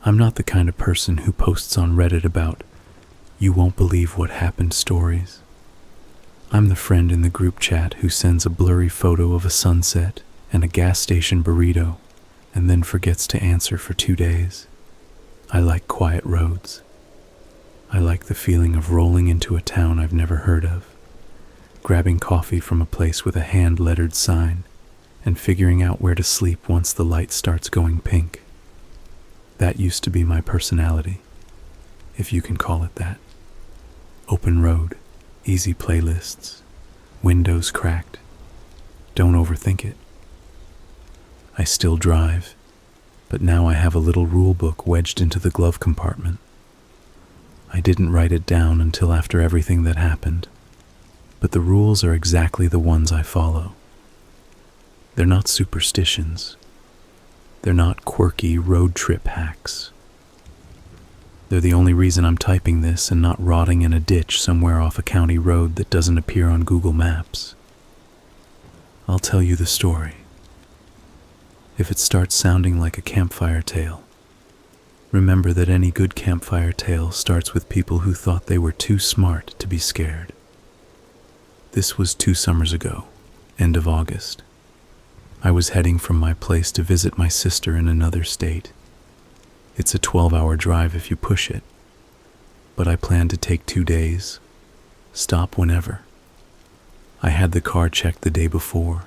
I'm not the kind of person who posts on Reddit about "you won't believe what happened" stories. I'm the friend in the group chat who sends a blurry photo of a sunset and a gas station burrito and then forgets to answer for 2 days. I like quiet roads. I like the feeling of rolling into a town I've never heard of, grabbing coffee from a place with a hand-lettered sign, and figuring out where to sleep once the light starts going pink. That used to be my personality, if you can call it that. Open road, easy playlists, windows cracked. Don't overthink it. I still drive, but now I have a little rule book wedged into the glove compartment. I didn't write it down until after everything that happened, but the rules are exactly the ones I follow. They're not superstitions. They're not quirky road trip hacks. They're the only reason I'm typing this and not rotting in a ditch somewhere off a county road that doesn't appear on Google Maps. I'll tell you the story. If it starts sounding like a campfire tale, remember that any good campfire tale starts with people who thought they were too smart to be scared. This was 2 summers ago, end of August. I was heading from my place to visit my sister in another state. It's a 12-hour drive if you push it, but I planned to take 2 days, stop whenever. I had the car checked the day before.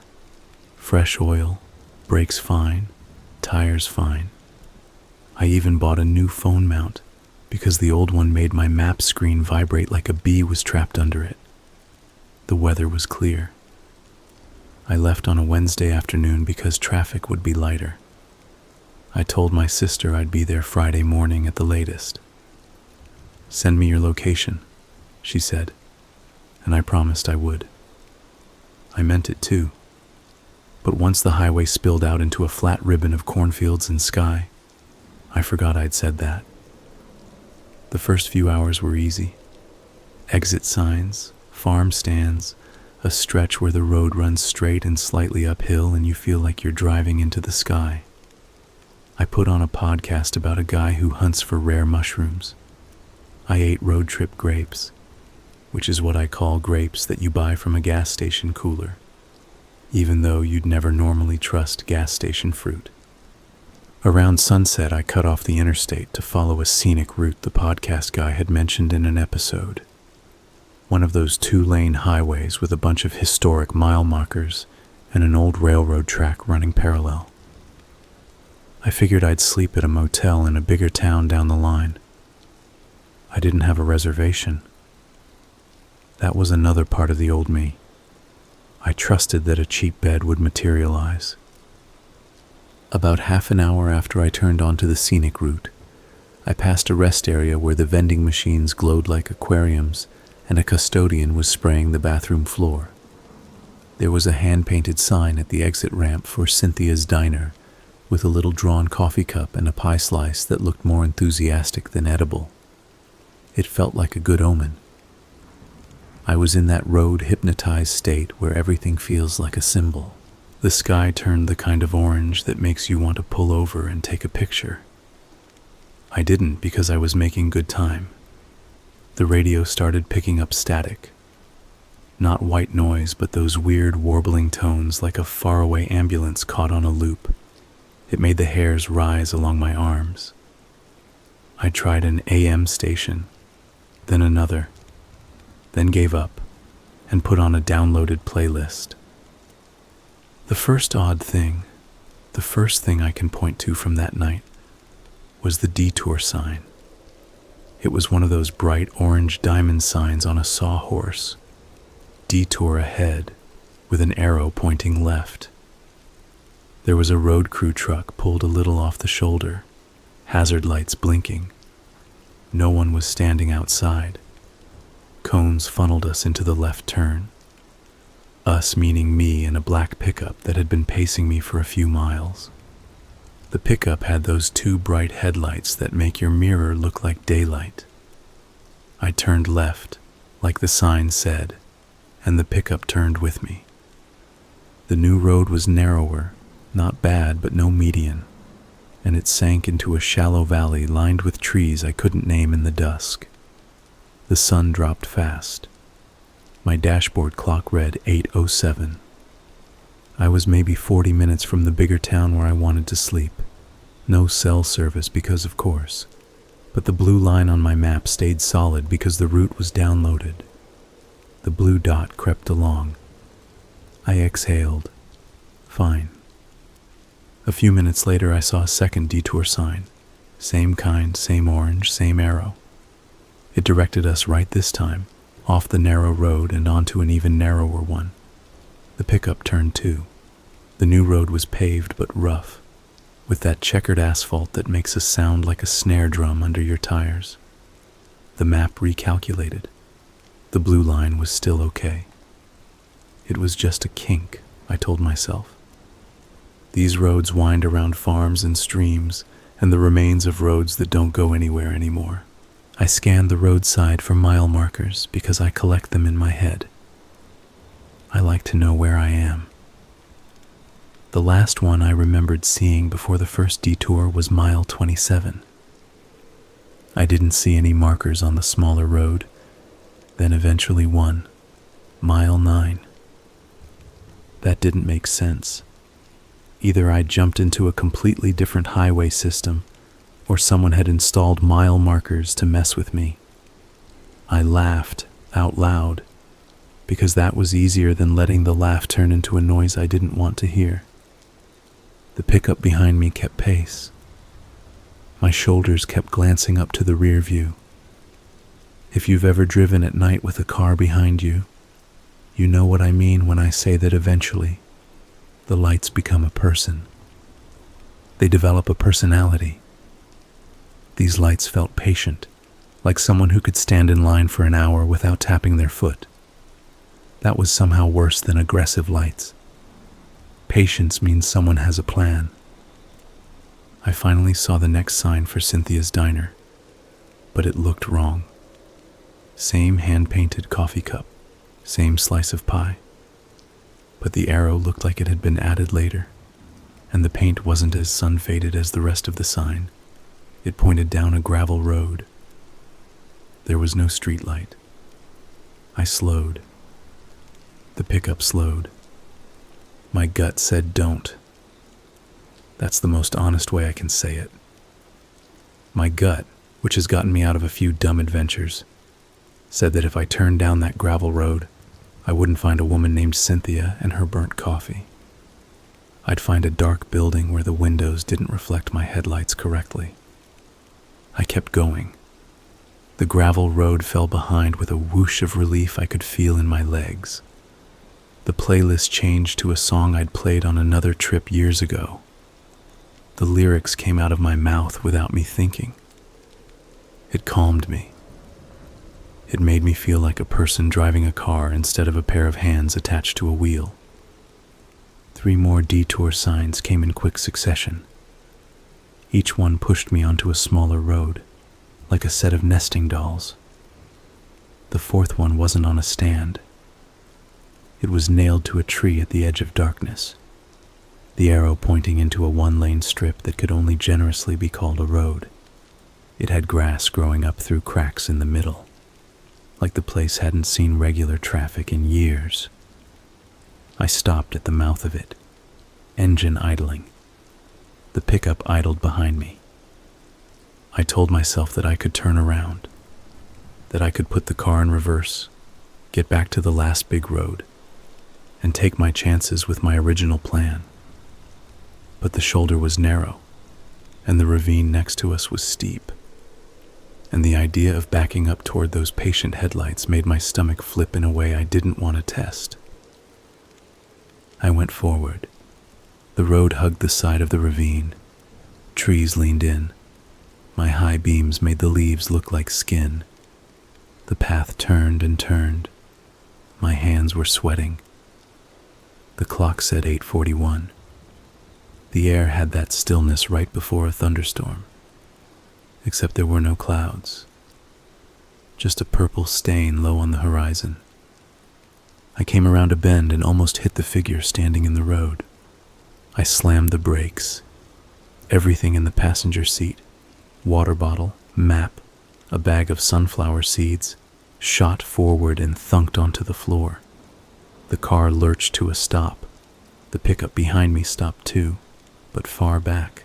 Fresh oil, brakes fine, tires fine. I even bought a new phone mount because the old one made my map screen vibrate like a bee was trapped under it. The weather was clear. I left on a Wednesday afternoon because traffic would be lighter. I told my sister I'd be there Friday morning at the latest. "Send me your location," she said, and I promised I would. I meant it too. But once the highway spilled out into a flat ribbon of cornfields and sky, I forgot I'd said that. The first few hours were easy. Exit signs, farm stands, a stretch where the road runs straight and slightly uphill and you feel like you're driving into the sky. I put on a podcast about a guy who hunts for rare mushrooms. I ate road trip grapes, which is what I call grapes that you buy from a gas station cooler, even though you'd never normally trust gas station fruit. Around sunset, I cut off the interstate to follow a scenic route the podcast guy had mentioned in an episode. One of those 2-lane highways with a bunch of historic mile markers and an old railroad track running parallel. I figured I'd sleep at a motel in a bigger town down the line. I didn't have a reservation. That was another part of the old me. I trusted that a cheap bed would materialize. About half an hour after I turned onto the scenic route, I passed a rest area where the vending machines glowed like aquariums and a custodian was spraying the bathroom floor. There was a hand-painted sign at the exit ramp for Cynthia's Diner, with a little drawn coffee cup and a pie slice that looked more enthusiastic than edible. It felt like a good omen. I was in that road-hypnotized state where everything feels like a symbol. The sky turned the kind of orange that makes you want to pull over and take a picture. I didn't because I was making good time. The radio started picking up static. Not white noise, but those weird warbling tones like a faraway ambulance caught on a loop. It made the hairs rise along my arms. I tried an AM station, then another, then gave up and put on a downloaded playlist. The first thing I can point to from that night was the detour sign. It was one of those bright orange diamond signs on a sawhorse. Detour ahead, with an arrow pointing left. There was a road crew truck pulled a little off the shoulder, hazard lights blinking. No one was standing outside. Cones funneled us into the left turn. Us meaning me in a black pickup that had been pacing me for a few miles. The pickup had those 2 bright headlights that make your mirror look like daylight. I turned left, like the sign said, and the pickup turned with me. The new road was narrower, not bad, but no median. and it sank into a shallow valley lined with trees I couldn't name in the dusk. The sun dropped fast. My dashboard clock read 8:07. I was maybe 40 minutes from the bigger town where I wanted to sleep. No cell service because of course, but the blue line on my map stayed solid because the route was downloaded. The blue dot crept along. I exhaled. Fine. A few minutes later I saw a second detour sign. Same kind, same orange, same arrow. It directed us right this time, off the narrow road and onto an even narrower one. The pickup turned too. The new road was paved but rough, with that checkered asphalt that makes a sound like a snare drum under your tires. The map recalculated. The blue line was still okay. It was just a kink, I told myself. These roads wind around farms and streams and the remains of roads that don't go anywhere anymore. I scanned the roadside for mile markers because I collect them in my head. I like to know where I am. The last one I remembered seeing before the first detour was mile 27. I didn't see any markers on the smaller road, then eventually one, mile 9. That didn't make sense. Either I jumped into a completely different highway system, or someone had installed mile markers to mess with me. I laughed out loud, because that was easier than letting the laugh turn into a noise I didn't want to hear. The pickup behind me kept pace. My shoulders kept glancing up to the rear view. If you've ever driven at night with a car behind you, you know what I mean when I say that eventually, the lights become a person. They develop a personality. These lights felt patient, like someone who could stand in line for an hour without tapping their foot. That was somehow worse than aggressive lights. Patience means someone has a plan. I finally saw the next sign for Cynthia's Diner, but it looked wrong. Same hand-painted coffee cup, same slice of pie. But the arrow looked like it had been added later, and the paint wasn't as sun-faded as the rest of the sign. It pointed down a gravel road. There was no streetlight. I slowed. The pickup slowed. My gut said don't. That's the most honest way I can say it. My gut, which has gotten me out of a few dumb adventures, said that if I turned down that gravel road, I wouldn't find a woman named Cynthia and her burnt coffee. I'd find a dark building where the windows didn't reflect my headlights correctly. I kept going. The gravel road fell behind with a whoosh of relief I could feel in my legs. The playlist changed to a song I'd played on another trip years ago. The lyrics came out of my mouth without me thinking. It calmed me. It made me feel like a person driving a car instead of a pair of hands attached to a wheel. 3 more detour signs came in quick succession. Each one pushed me onto a smaller road, like a set of nesting dolls. The 4th one wasn't on a stand. It was nailed to a tree at the edge of darkness, the arrow pointing into a 1-lane strip that could only generously be called a road. It had grass growing up through cracks in the middle, like the place hadn't seen regular traffic in years. I stopped at the mouth of it, engine idling. The pickup idled behind me. I told myself that I could turn around, that I could put the car in reverse, get back to the last big road, and take my chances with my original plan. But the shoulder was narrow, and the ravine next to us was steep, and the idea of backing up toward those patient headlights made my stomach flip in a way I didn't want to test. I went forward. The road hugged the side of the ravine. Trees leaned in. My high beams made the leaves look like skin. The path turned and turned. My hands were sweating. The clock said 8:41. The air had that stillness right before a thunderstorm, except there were no clouds, just a purple stain low on the horizon. I came around a bend and almost hit the figure standing in the road. I slammed the brakes. Everything in the passenger seat, water bottle, map, a bag of sunflower seeds, shot forward and thunked onto the floor. The car lurched to a stop. The pickup behind me stopped too, but far back,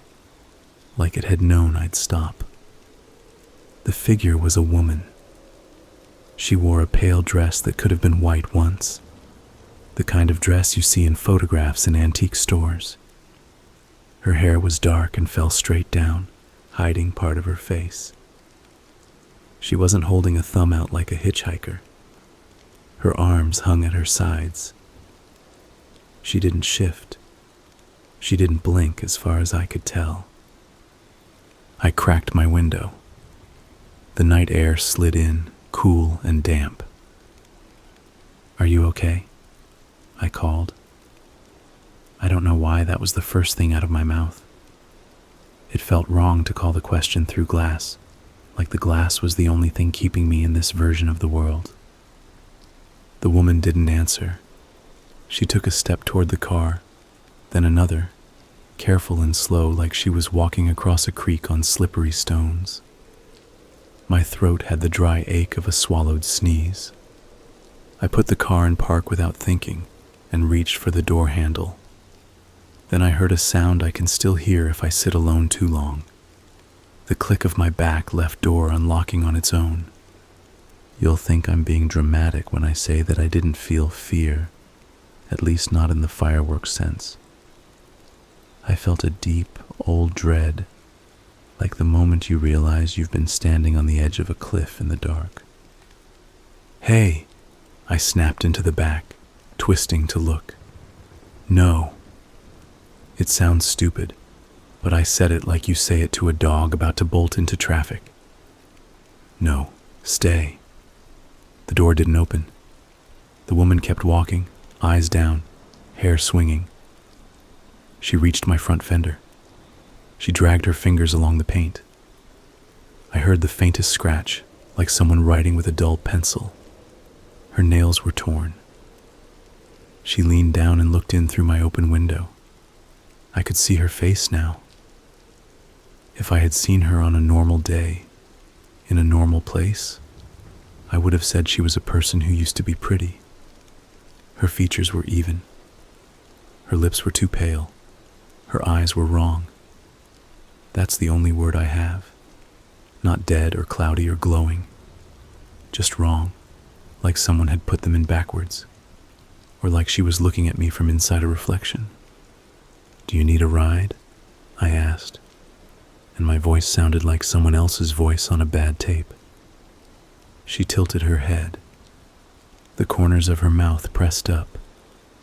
like it had known I'd stop. The figure was a woman. She wore a pale dress that could have been white once, the kind of dress you see in photographs in antique stores. Her hair was dark and fell straight down, hiding part of her face. She wasn't holding a thumb out like a hitchhiker. Her arms hung at her sides. She didn't shift. She didn't blink as far as I could tell. I cracked my window. The night air slid in, cool and damp. "Are you okay?" I called. I don't know why that was the first thing out of my mouth. It felt wrong to call the question through glass, like the glass was the only thing keeping me in this version of the world. The woman didn't answer. She took a step toward the car, then another, careful and slow, like she was walking across a creek on slippery stones. My throat had the dry ache of a swallowed sneeze. I put the car in park without thinking and reached for the door handle. Then I heard a sound I can still hear if I sit alone too long. The click of my back left door unlocking on its own. You'll think I'm being dramatic when I say that I didn't feel fear, at least not in the fireworks sense. I felt a deep, old dread, like the moment you realize you've been standing on the edge of a cliff in the dark. "Hey!" I snapped into the back, twisting to look. "No." It sounds stupid, but I said it like you say it to a dog about to bolt into traffic. "No, stay." The door didn't open. The woman kept walking, eyes down, hair swinging. She reached my front fender. She dragged her fingers along the paint. I heard the faintest scratch, like someone writing with a dull pencil. Her nails were torn. She leaned down and looked in through my open window. I could see her face now. If I had seen her on a normal day, in a normal place, I would have said she was a person who used to be pretty. Her features were even. Her lips were too pale. Her eyes were wrong. That's the only word I have. Not dead or cloudy or glowing. Just wrong, like someone had put them in backwards, or like she was looking at me from inside a reflection. "Do you need a ride?" I asked, and my voice sounded like someone else's voice on a bad tape. She tilted her head, the corners of her mouth pressed up,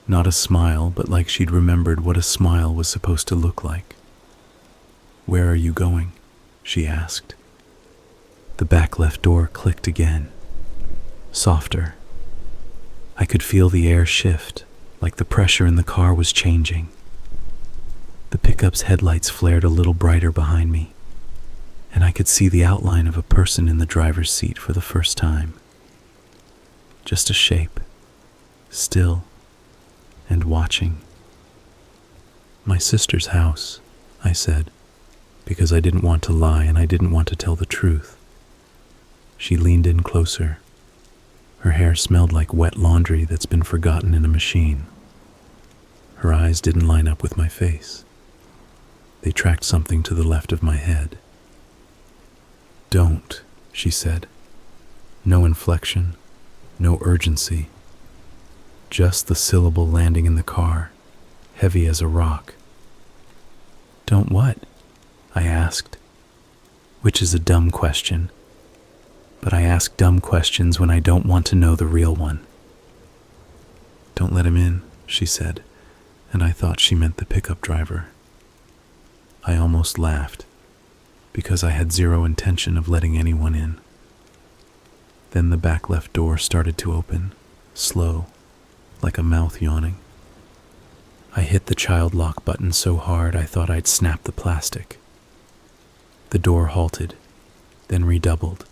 not a smile, but like she'd remembered what a smile was supposed to look like. "Where are you going?" she asked. The back left door clicked again, softer. I could feel the air shift, like the pressure in the car was changing. The pickup's headlights flared a little brighter behind me, and I could see the outline of a person in the driver's seat for the first time. Just a shape, still and watching. "My sister's house," I said, because I didn't want to lie and I didn't want to tell the truth. She leaned in closer. Her hair smelled like wet laundry that's been forgotten in a machine. Her eyes didn't line up with my face. They tracked something to the left of my head. "Don't," she said. No inflection, no urgency. Just the syllable landing in the car, heavy as a rock. "Don't what?" I asked, which is a dumb question. But I ask dumb questions when I don't want to know the real one. "Don't let him in," she said, and I thought she meant the pickup driver. I almost laughed, because I had zero intention of letting anyone in. Then the back left door started to open, slow, like a mouth yawning. I hit the child lock button so hard I thought I'd snap the plastic. The door halted, then redoubled,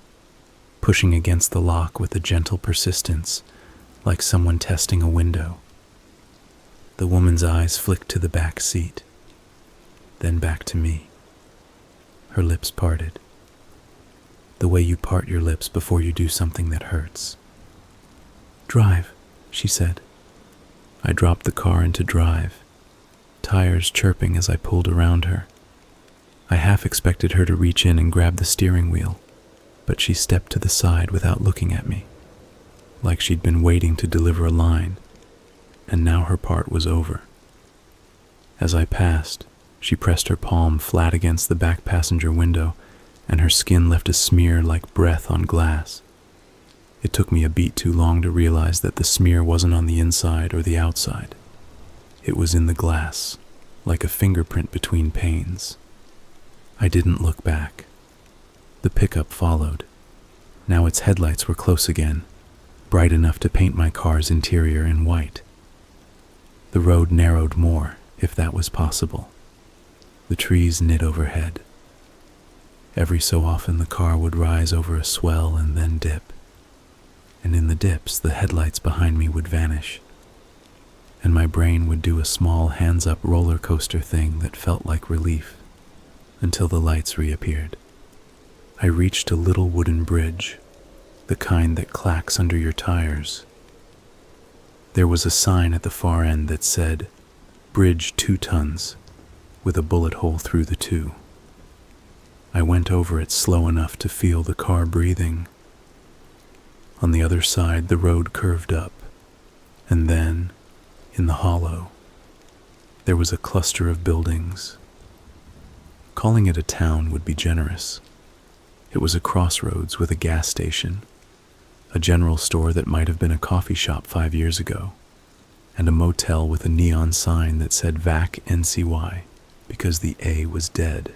pushing against the lock with a gentle persistence, like someone testing a window. The woman's eyes flicked to the back seat, then back to me. Her lips parted. The way you part your lips before you do something that hurts. "Drive," she said. I dropped the car into drive, tires chirping as I pulled around her. I half expected her to reach in and grab the steering wheel, but she stepped to the side without looking at me, like she'd been waiting to deliver a line, and now her part was over. As I passed, she pressed her palm flat against the back passenger window, and her skin left a smear like breath on glass. It took me a beat too long to realize that the smear wasn't on the inside or the outside. It was in the glass, like a fingerprint between panes. I didn't look back. The pickup followed. Now its headlights were close again, bright enough to paint my car's interior in white. The road narrowed more, if that was possible. The trees knit overhead. Every so often the car would rise over a swell and then dip, and in the dips the headlights behind me would vanish, and my brain would do a small hands-up roller coaster thing that felt like relief, until the lights reappeared. I reached a little wooden bridge, the kind that clacks under your tires. There was a sign at the far end that said, "Bridge 2 tons," with a bullet hole through the 2. I went over it slow enough to feel the car breathing. On the other side, the road curved up, and then, in the hollow, there was a cluster of buildings. Calling it a town would be generous. It was a crossroads with a gas station, a general store that might have been a coffee shop 5 years ago, and a motel with a neon sign that said VAC NCY because the A was dead.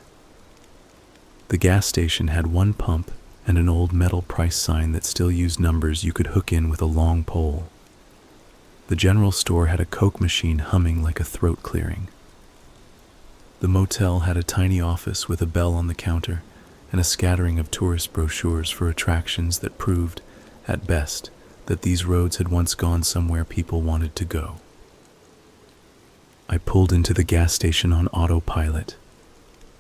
The gas station had one pump and an old metal price sign that still used numbers you could hook in with a long pole. The general store had a Coke machine humming like a throat clearing. The motel had a tiny office with a bell on the counter and a scattering of tourist brochures for attractions that proved, at best, that these roads had once gone somewhere people wanted to go. I pulled into the gas station on autopilot,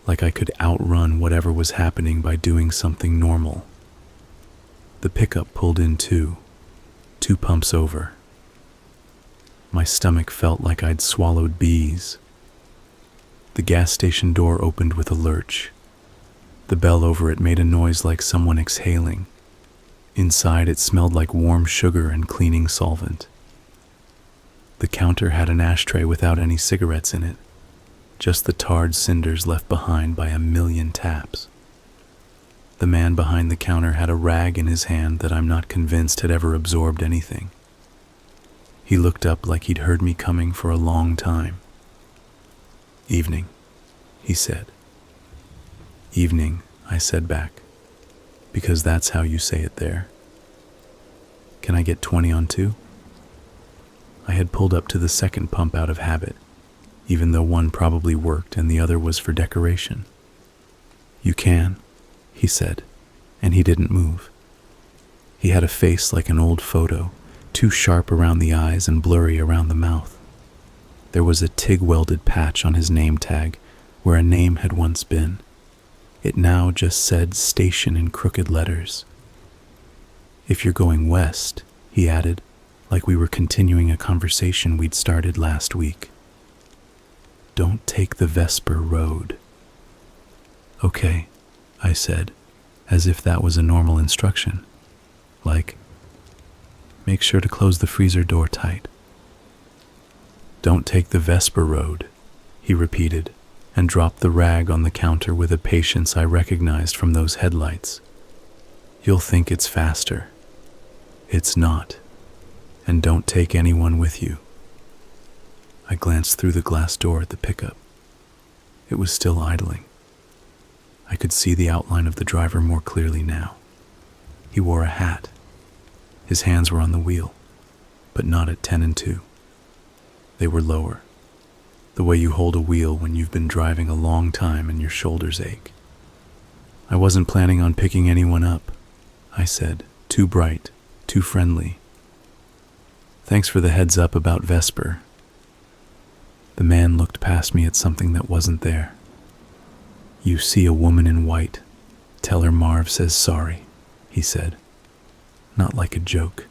like I could outrun whatever was happening by doing something normal. The pickup pulled in too, 2 pumps over. My stomach felt like I'd swallowed bees. The gas station door opened with a lurch. The bell over it made a noise like someone exhaling. Inside, it smelled like warm sugar and cleaning solvent. The counter had an ashtray without any cigarettes in it, just the tarred cinders left behind by a million taps. The man behind the counter had a rag in his hand that I'm not convinced had ever absorbed anything. He looked up like he'd heard me coming for a long time. "Evening," he said. "Evening," I said back, because that's how you say it there. "Can I get 20 on 2? I had pulled up to the second pump out of habit, even though one probably worked and the other was for decoration. "You can," he said, and he didn't move. He had a face like an old photo, too sharp around the eyes and blurry around the mouth. There was a TIG-welded patch on his name tag where a name had once been. It now just said station in crooked letters. "If you're going west," he added, like we were continuing a conversation we'd started last week, "don't take the Vesper Road." "Okay," I said, as if that was a normal instruction. Like, "Make sure to close the freezer door tight." "Don't take the Vesper Road," he repeated, and dropped the rag on the counter with a patience I recognized from those headlights. "You'll think it's faster. It's not. And don't take anyone with you." I glanced through the glass door at the pickup. It was still idling. I could see the outline of the driver more clearly now. He wore a hat. His hands were on the wheel, but not at 10 and 2. They were lower, the way you hold a wheel when you've been driving a long time and your shoulders ache. "I wasn't planning on picking anyone up," I said, too bright, too friendly. "Thanks for the heads up about Vesper." The man looked past me at something that wasn't there. "You see a woman in white. Tell her Marv says sorry," he said. Not like a joke,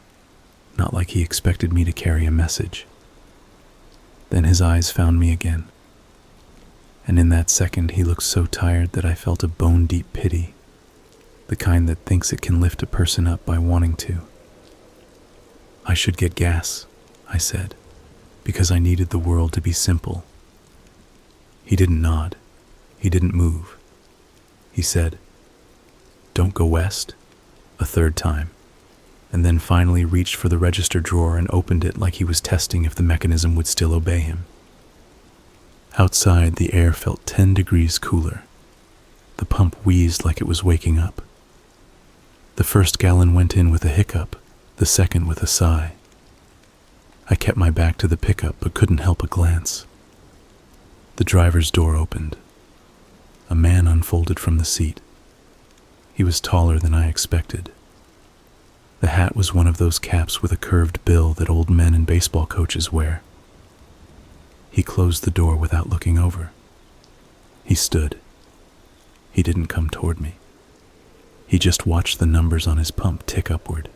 not like he expected me to carry a message. Then his eyes found me again, and in that second he looked so tired that I felt a bone-deep pity, the kind that thinks it can lift a person up by wanting to. "I should get gas," I said, because I needed the world to be simple. He didn't nod. He didn't move. He said, "Don't go west," a third time, and then finally reached for the register drawer and opened it like he was testing if the mechanism would still obey him. Outside, the air felt 10 degrees cooler. The pump wheezed like it was waking up. The first gallon went in with a hiccup, the second with a sigh. I kept my back to the pickup but couldn't help a glance. The driver's door opened. A man unfolded from the seat. He was taller than I expected. The hat was one of those caps with a curved bill that old men and baseball coaches wear. He closed the door without looking over. He stood. He didn't come toward me. He just watched the numbers on his pump tick upward,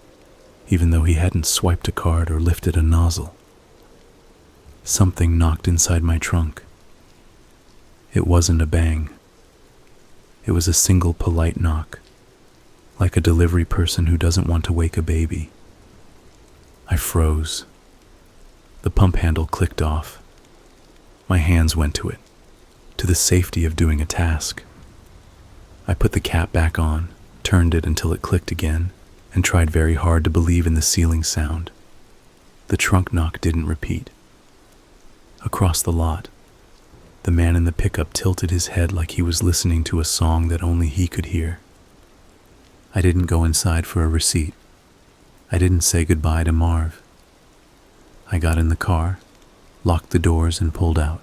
even though he hadn't swiped a card or lifted a nozzle. Something knocked inside my trunk. It wasn't a bang. It was a single polite knock, like a delivery person who doesn't want to wake a baby. I froze. The pump handle clicked off. My hands went to it, to the safety of doing a task. I put the cap back on, turned it until it clicked again, and tried very hard to believe in the ceiling sound. The trunk knock didn't repeat. Across the lot, the man in the pickup tilted his head like he was listening to a song that only he could hear. I didn't go inside for a receipt. I didn't say goodbye to Marv. I got in the car, locked the doors, and pulled out.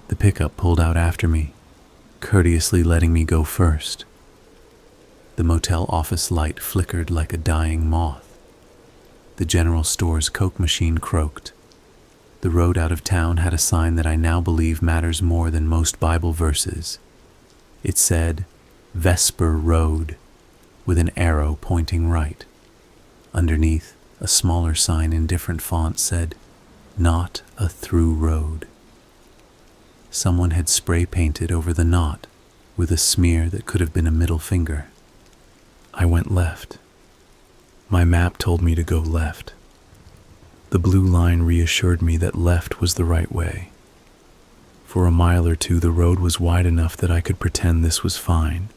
The pickup pulled out after me, courteously letting me go first. The motel office light flickered like a dying moth. The general store's Coke machine croaked. The road out of town had a sign that I now believe matters more than most Bible verses. It said, "Vesper Road," with an arrow pointing right. Underneath, a smaller sign in different font said, "Not a through road." Someone had spray painted over the "not" with a smear that could have been a middle finger. I went left. My map told me to go left. The blue line reassured me that left was the right way. For a mile or two, the road was wide enough that I could pretend this was fine.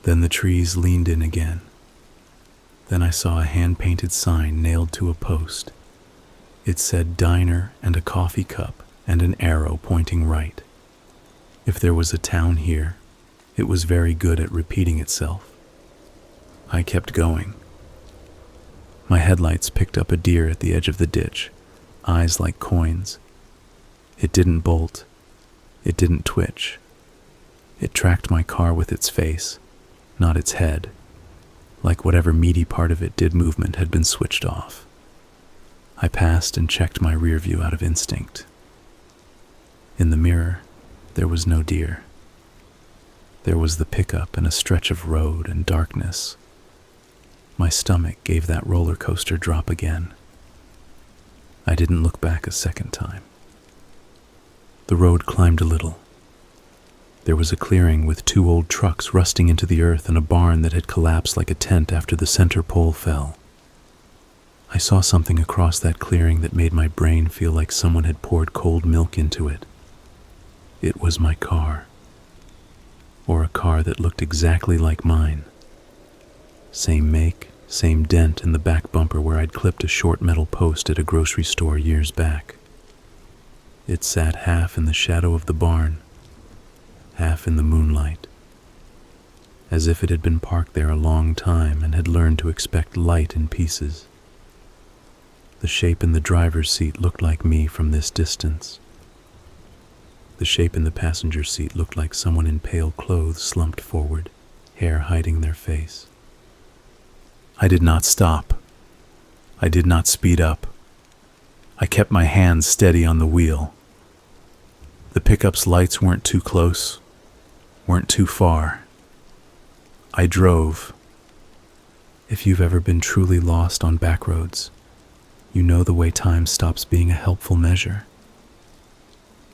Then the trees leaned in again. Then I saw a hand-painted sign nailed to a post. It said diner and a coffee cup and an arrow pointing right. If there was a town here, it was very good at repeating itself. I kept going. My headlights picked up a deer at the edge of the ditch, eyes like coins. It didn't bolt. It didn't twitch. It tracked my car with its face, not its head, like whatever meaty part of it did movement had been switched off. I passed and checked my rear view out of instinct. In the mirror, there was no deer. There was the pickup and a stretch of road and darkness. My stomach gave that roller coaster drop again. I didn't look back a second time. The road climbed a little. There was a clearing with 2 old trucks rusting into the earth and a barn that had collapsed like a tent after the center pole fell. I saw something across that clearing that made my brain feel like someone had poured cold milk into it. It was my car. Or a car that looked exactly like mine. Same make, same dent in the back bumper where I'd clipped a short metal post at a grocery store years back. It sat half in the shadow of the barn, half in the moonlight, as if it had been parked there a long time and had learned to expect light in pieces. The shape in the driver's seat looked like me from this distance. The shape in the passenger seat looked like someone in pale clothes slumped forward, hair hiding their face. I did not stop. I did not speed up. I kept my hands steady on the wheel. The pickup's lights weren't too close, weren't too far. I drove. If you've ever been truly lost on back roads, you know the way time stops being a helpful measure.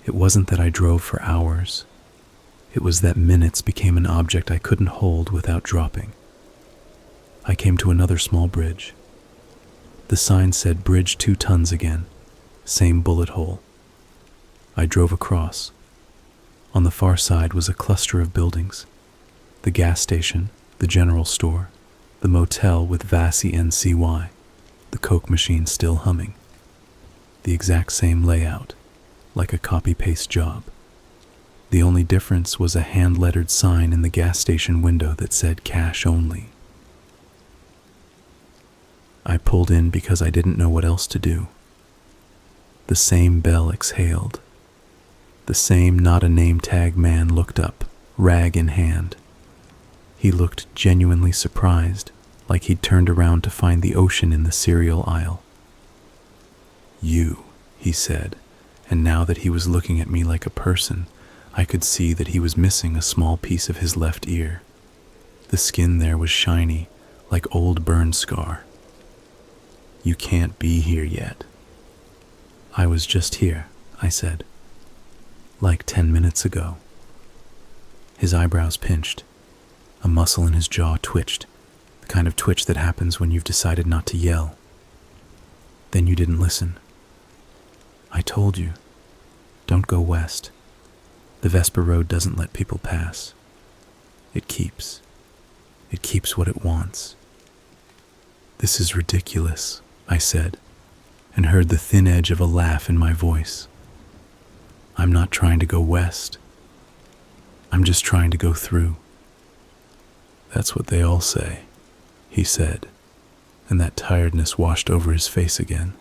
It wasn't that I drove for hours. It was that minutes became an object I couldn't hold without dropping. I came to another small bridge. The sign said bridge 2 tons again, same bullet hole. I drove across. On the far side was a cluster of buildings. The gas station, the general store, the motel with Vassy NCY, the Coke machine still humming. The exact same layout, like a copy-paste job. The only difference was a hand-lettered sign in the gas station window that said cash only. I pulled in because I didn't know what else to do. The same bell exhaled. The same not-a-name-tag man looked up, rag in hand. He looked genuinely surprised, like he'd turned around to find the ocean in the cereal aisle. "You," he said, and now that he was looking at me like a person, I could see that he was missing a small piece of his left ear. The skin there was shiny, like old burn scar. "You can't be here yet." "I was just here," I said. "Like 10 minutes ago." His eyebrows pinched. A muscle in his jaw twitched, the kind of twitch that happens when you've decided not to yell. "Then you didn't listen." "I told you, don't go west. The Vesper Road doesn't let people pass. It keeps what it wants." "This is ridiculous," I said, and heard the thin edge of a laugh in my voice. "I'm not trying to go west. I'm just trying to go through." "That's what they all say," he said, and that tiredness washed over his face again.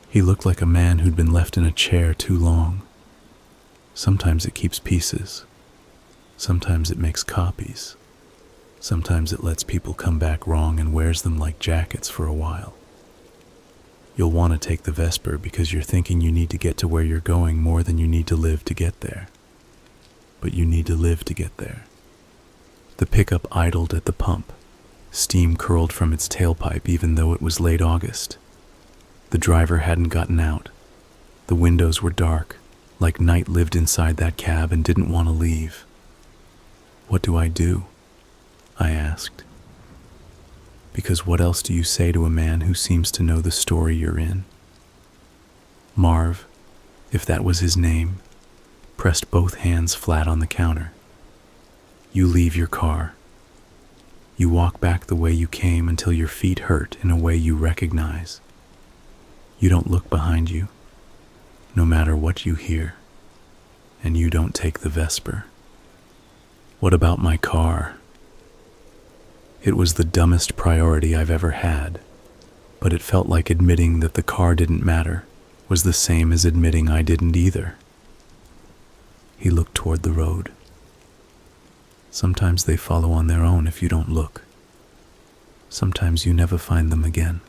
He looked like a man who'd been left in a chair too long. Sometimes it keeps pieces. Sometimes it makes copies. Sometimes it lets people come back wrong and wears them like jackets for a while. You'll want to take the Vesper because you're thinking you need to get to where you're going more than you need to live to get there. But you need to live to get there. The pickup idled at the pump. Steam curled from its tailpipe even though it was late August. The driver hadn't gotten out. The windows were dark, like night lived inside that cab and didn't want to leave. "What do I do?" I asked. Because what else do you say to a man who seems to know the story you're in? Marv, if that was his name, pressed both hands flat on the counter. "You leave your car. You walk back the way you came until your feet hurt in a way you recognize. You don't look behind you, no matter what you hear, and you don't take the Vesper." "What about my car?" It was the dumbest priority I've ever had, but it felt like admitting that the car didn't matter was the same as admitting I didn't either. He looked toward the road. "Sometimes they follow on their own if you don't look. Sometimes you never find them again.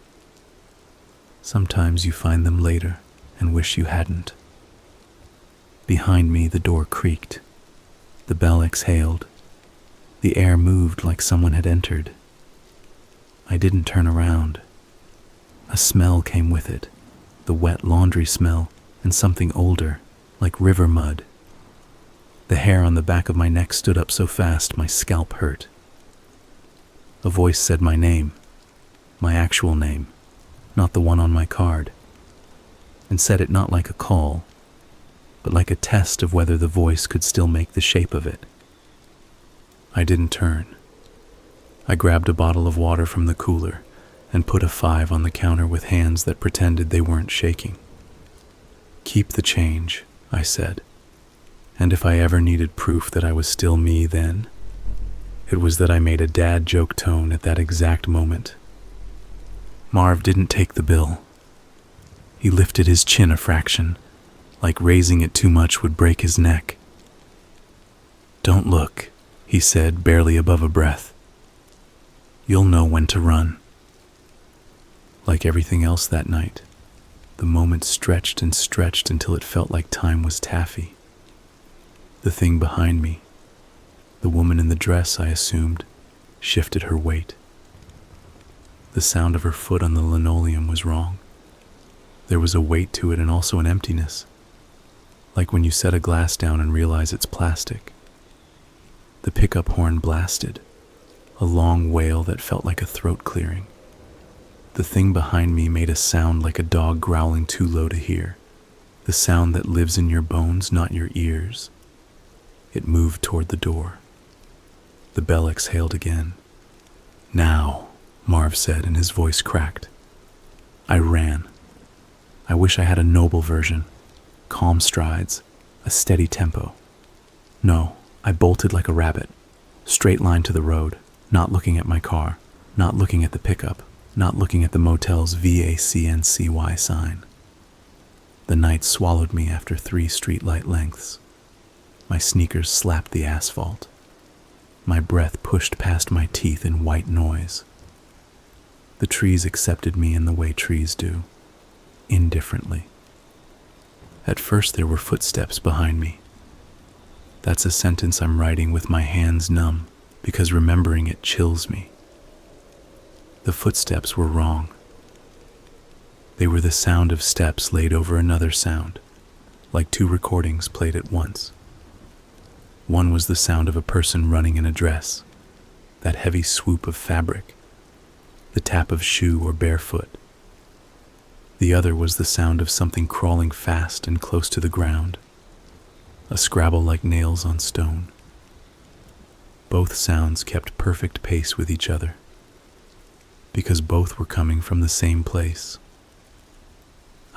Sometimes you find them later and wish you hadn't." Behind me, the door creaked. The bell exhaled. The air moved like someone had entered. I didn't turn around. A smell came with it, the wet laundry smell and something older, like river mud. The hair on the back of my neck stood up so fast my scalp hurt. A voice said my name, my actual name, not the one on my card, and said it not like a call, but like a test of whether the voice could still make the shape of it. I didn't turn. I grabbed a bottle of water from the cooler and put a 5 on the counter with hands that pretended they weren't shaking. "Keep the change," I said. And if I ever needed proof that I was still me then, it was that I made a dad joke tone at that exact moment. Marv didn't take the bill. He lifted his chin a fraction, like raising it too much would break his neck. "Don't look," he said, barely above a breath. "You'll know when to run." Like everything else that night, the moment stretched and stretched until it felt like time was taffy. The thing behind me, The woman in the dress, I assumed, shifted her weight. The sound of her foot on the linoleum was wrong. There was a weight to it and also an emptiness, like when you set a glass down and realize it's plastic. The pickup horn blasted, a long wail that felt like a throat clearing. The thing behind me made a sound like a dog growling too low to hear, the sound that lives in your bones, not your ears. It moved toward the door. The bell exhaled again. "Now," Marv said, and his voice cracked. I ran. I wish I had a noble version. Calm strides, a steady tempo. No, I bolted like a rabbit, straight line to the road, not looking at my car, not looking at the pickup, not looking at the motel's VACNCY sign. The night swallowed me after 3 streetlight lengths. My sneakers slapped the asphalt. My breath pushed past my teeth in white noise. The trees accepted me in the way trees do, indifferently. At first there were footsteps behind me. That's a sentence I'm writing with my hands numb, because remembering it chills me. The footsteps were wrong. They were the sound of steps laid over another sound, like 2 recordings played at once. One was the sound of a person running in a dress, that heavy swoop of fabric, the tap of shoe or bare foot. The other was the sound of something crawling fast and close to the ground, a scrabble like nails on stone. Both sounds kept perfect pace with each other, because both were coming from the same place.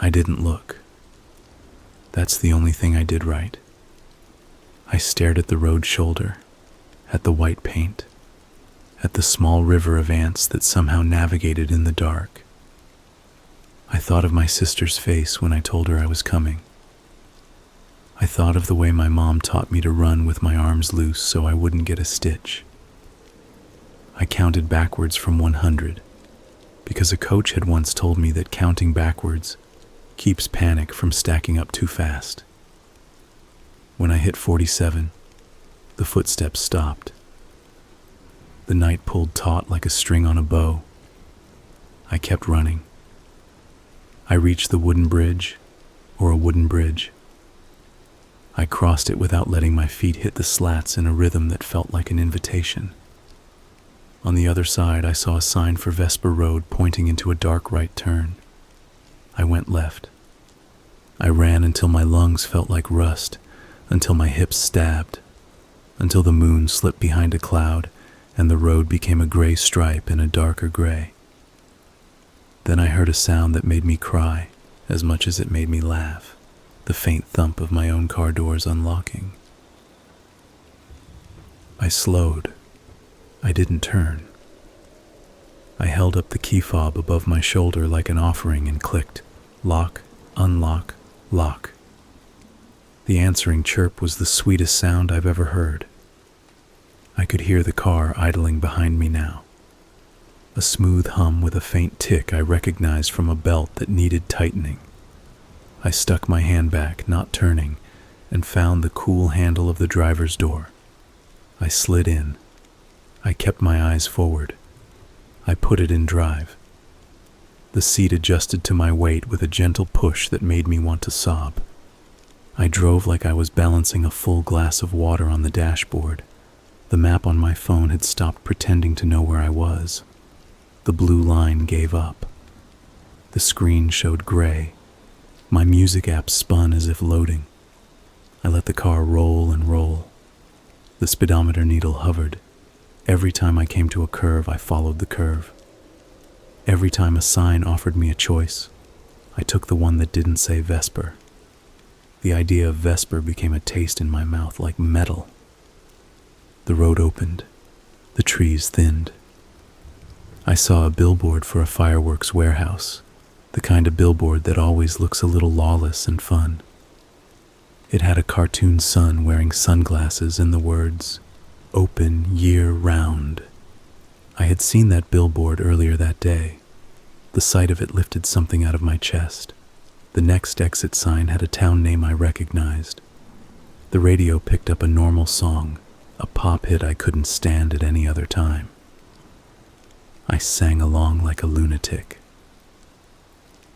I didn't look. That's the only thing I did right. I stared at the road shoulder, at the white paint, at the small river of ants that somehow navigated in the dark. I thought of my sister's face when I told her I was coming. I thought of the way my mom taught me to run with my arms loose so I wouldn't get a stitch. I counted backwards from 100, because a coach had once told me that counting backwards keeps panic from stacking up too fast. When I hit 47, the footsteps stopped. The night pulled taut like a string on a bow. I kept running. I reached the wooden bridge, or a wooden bridge. I crossed it without letting my feet hit the slats in a rhythm that felt like an invitation. On the other side, I saw a sign for Vesper Road pointing into a dark right turn. I went left. I ran until my lungs felt like rust, until my hips stabbed, until the moon slipped behind a cloud and the road became a gray stripe in a darker gray. Then I heard a sound that made me cry as much as it made me laugh, the faint thump of my own car doors unlocking. I slowed. I didn't turn. I held up the key fob above my shoulder like an offering and clicked, lock, unlock, lock. The answering chirp was the sweetest sound I've ever heard. I could hear the car idling behind me now. A smooth hum with a faint tick I recognized from a belt that needed tightening. I stuck my hand back, not turning, and found the cool handle of the driver's door. I slid in. I kept my eyes forward. I put it in drive. The seat adjusted to my weight with a gentle push that made me want to sob. I drove like I was balancing a full glass of water on the dashboard. The map on my phone had stopped pretending to know where I was. The blue line gave up. The screen showed gray. My music app spun as if loading. I let the car roll and roll. The speedometer needle hovered. Every time I came to a curve, I followed the curve. Every time a sign offered me a choice, I took the one that didn't say Vesper. The idea of Vesper became a taste in my mouth like metal. The road opened. The trees thinned. I saw a billboard for a fireworks warehouse, the kind of billboard that always looks a little lawless and fun. It had a cartoon sun wearing sunglasses and the words, "Open year-round." I had seen that billboard earlier that day. The sight of it lifted something out of my chest. The next exit sign had a town name I recognized. The radio picked up a normal song, a pop hit I couldn't stand at any other time. I sang along like a lunatic.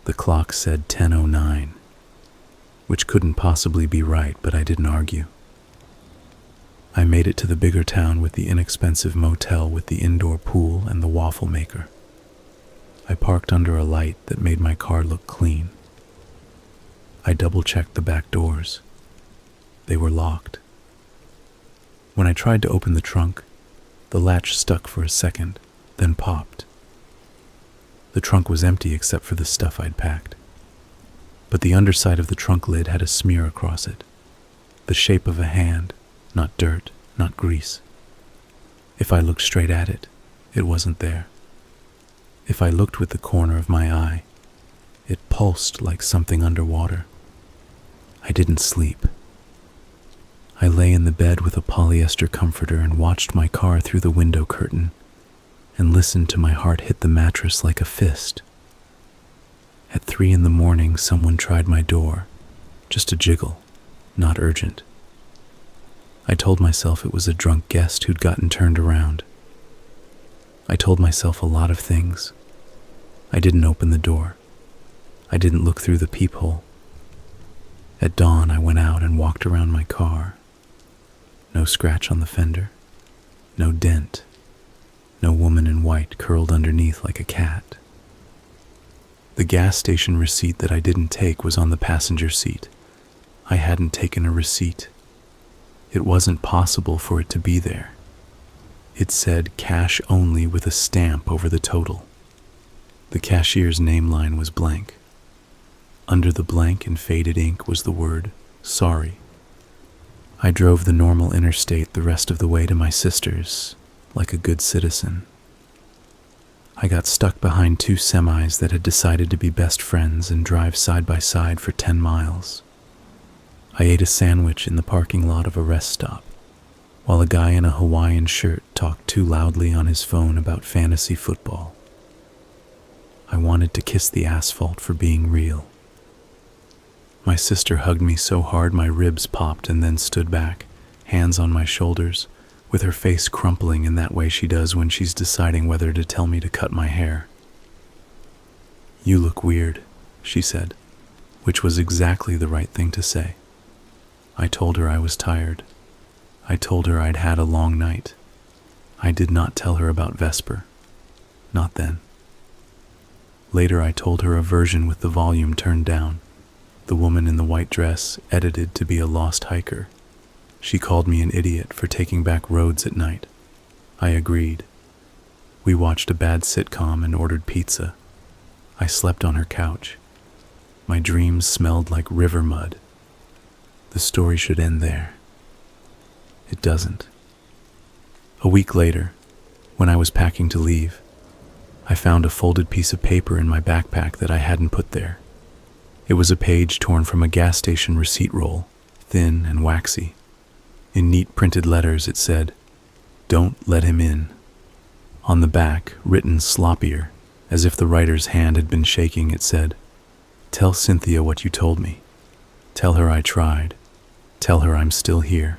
The clock said 10:09, which couldn't possibly be right, but I didn't argue. I made it to the bigger town with the inexpensive motel with the indoor pool and the waffle maker. I parked under a light that made my car look clean. I double-checked the back doors. They were locked. When I tried to open the trunk, the latch stuck for a second, then popped. The trunk was empty except for the stuff I'd packed. But the underside of the trunk lid had a smear across it, the shape of a hand, not dirt, not grease. If I looked straight at it, it wasn't there. If I looked with the corner of my eye, it pulsed like something underwater. I didn't sleep. I lay in the bed with a polyester comforter and watched my car through the window curtain and listened to my heart hit the mattress like a fist. At 3 a.m, someone tried my door, just a jiggle, not urgent. I told myself it was a drunk guest who'd gotten turned around. I told myself a lot of things. I didn't open the door. I didn't look through the peephole. At dawn, I went out and walked around my car. No scratch on the fender, no dent, no woman in white curled underneath like a cat. The gas station receipt that I didn't take was on the passenger seat. I hadn't taken a receipt. It wasn't possible for it to be there. It said cash only with a stamp over the total. The cashier's name line was blank. Under the blank in faded ink was the word, sorry. I drove the normal interstate the rest of the way to my sister's, like a good citizen. I got stuck behind 2 semis that had decided to be best friends and drive side by side for 10 miles. I ate a sandwich in the parking lot of a rest stop, while a guy in a Hawaiian shirt talked too loudly on his phone about fantasy football. I wanted to kiss the asphalt for being real. My sister hugged me so hard my ribs popped and then stood back, hands on my shoulders, with her face crumpling in that way she does when she's deciding whether to tell me to cut my hair. "You look weird," she said, which was exactly the right thing to say. I told her I was tired. I told her I'd had a long night. I did not tell her about Vesper. Not then. Later I told her a version with the volume turned down. The woman in the white dress edited to be a lost hiker. She called me an idiot for taking back roads at night. I agreed. We watched a bad sitcom and ordered pizza. I slept on her couch. My dreams smelled like river mud. The story should end there. It doesn't. A week later, when I was packing to leave, I found a folded piece of paper in my backpack that I hadn't put there. It was a page torn from a gas station receipt roll, thin and waxy. In neat printed letters it said, "Don't let him in." On the back, written sloppier, as if the writer's hand had been shaking, it said, "Tell Cynthia what you told me. Tell her I tried. Tell her I'm still here."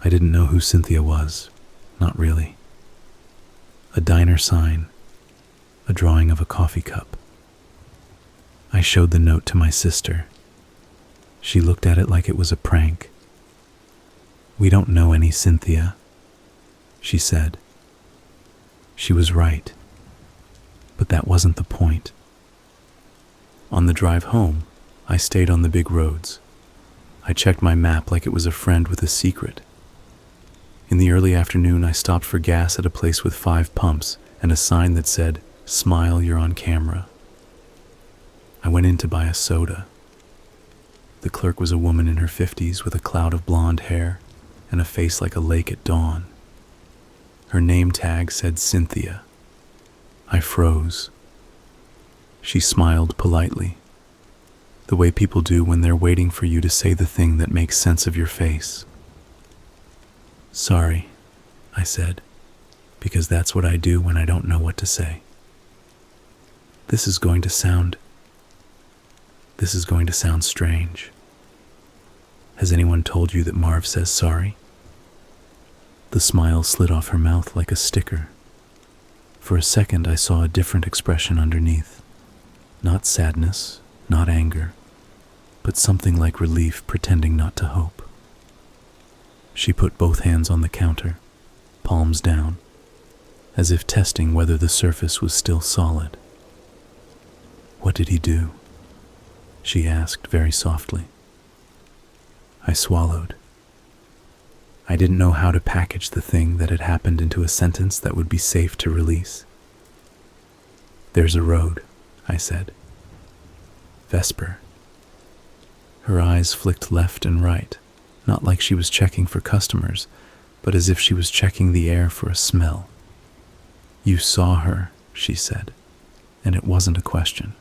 I didn't know who Cynthia was, not really. A diner sign, a drawing of a coffee cup. I showed the note to my sister. She looked at it like it was a prank. "We don't know any Cynthia," she said. She was right, but that wasn't the point. On the drive home, I stayed on the big roads. I checked my map like it was a friend with a secret. In the early afternoon, I stopped for gas at a place with 5 pumps and a sign that said, "Smile, you're on camera." I went in to buy a soda. The clerk was a woman in her 50s with a cloud of blonde hair and a face like a lake at dawn. Her name tag said Cynthia. I froze. She smiled politely, the way people do when they're waiting for you to say the thing that makes sense of your face. "Sorry," I said, because that's what I do when I don't know what to say. This is going to sound strange. Has anyone told you that Marv says sorry? The smile slid off her mouth like a sticker. For a second, I saw a different expression underneath. Not sadness, not anger, but something like relief pretending not to hope. She put both hands on the counter, palms down, as if testing whether the surface was still solid. "What did he do?" she asked very softly. I swallowed. I didn't know how to package the thing that had happened into a sentence that would be safe to release. "There's a road," I said. "Vesper." Her eyes flicked left and right, not like she was checking for customers, but as if she was checking the air for a smell. "You saw her," she said, and it wasn't a question.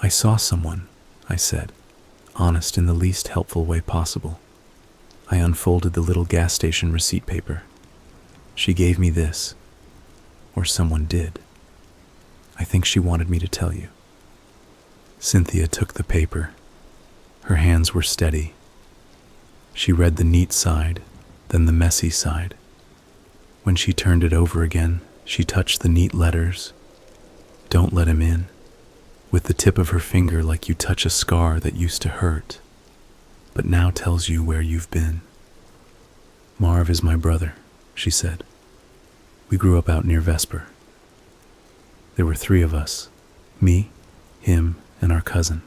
"I saw someone," I said, honest in the least helpful way possible. I unfolded the little gas station receipt paper. "She gave me this, or someone did. I think she wanted me to tell you." Cynthia took the paper. Her hands were steady. She read the neat side, then the messy side. When she turned it over again, she touched the neat letters, "Don't let him in," with the tip of her finger like you touch a scar that used to hurt, but now tells you where you've been. "Marv is my brother," she said. "We grew up out near Vesper. There were 3 of us, me, him, and our cousin.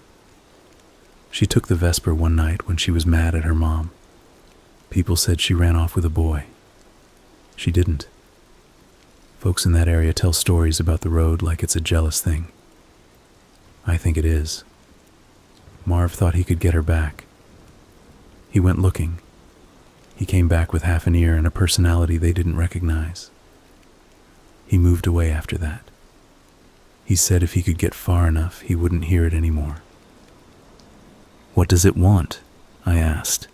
She took the Vesper one night when she was mad at her mom. People said she ran off with a boy. She didn't. Folks in that area tell stories about the road like it's a jealous thing. I think it is. Marv thought he could get her back. He went looking. He came back with half an ear and a personality they didn't recognize. He moved away after that. He said if he could get far enough, he wouldn't hear it anymore." "What does it want?" I asked,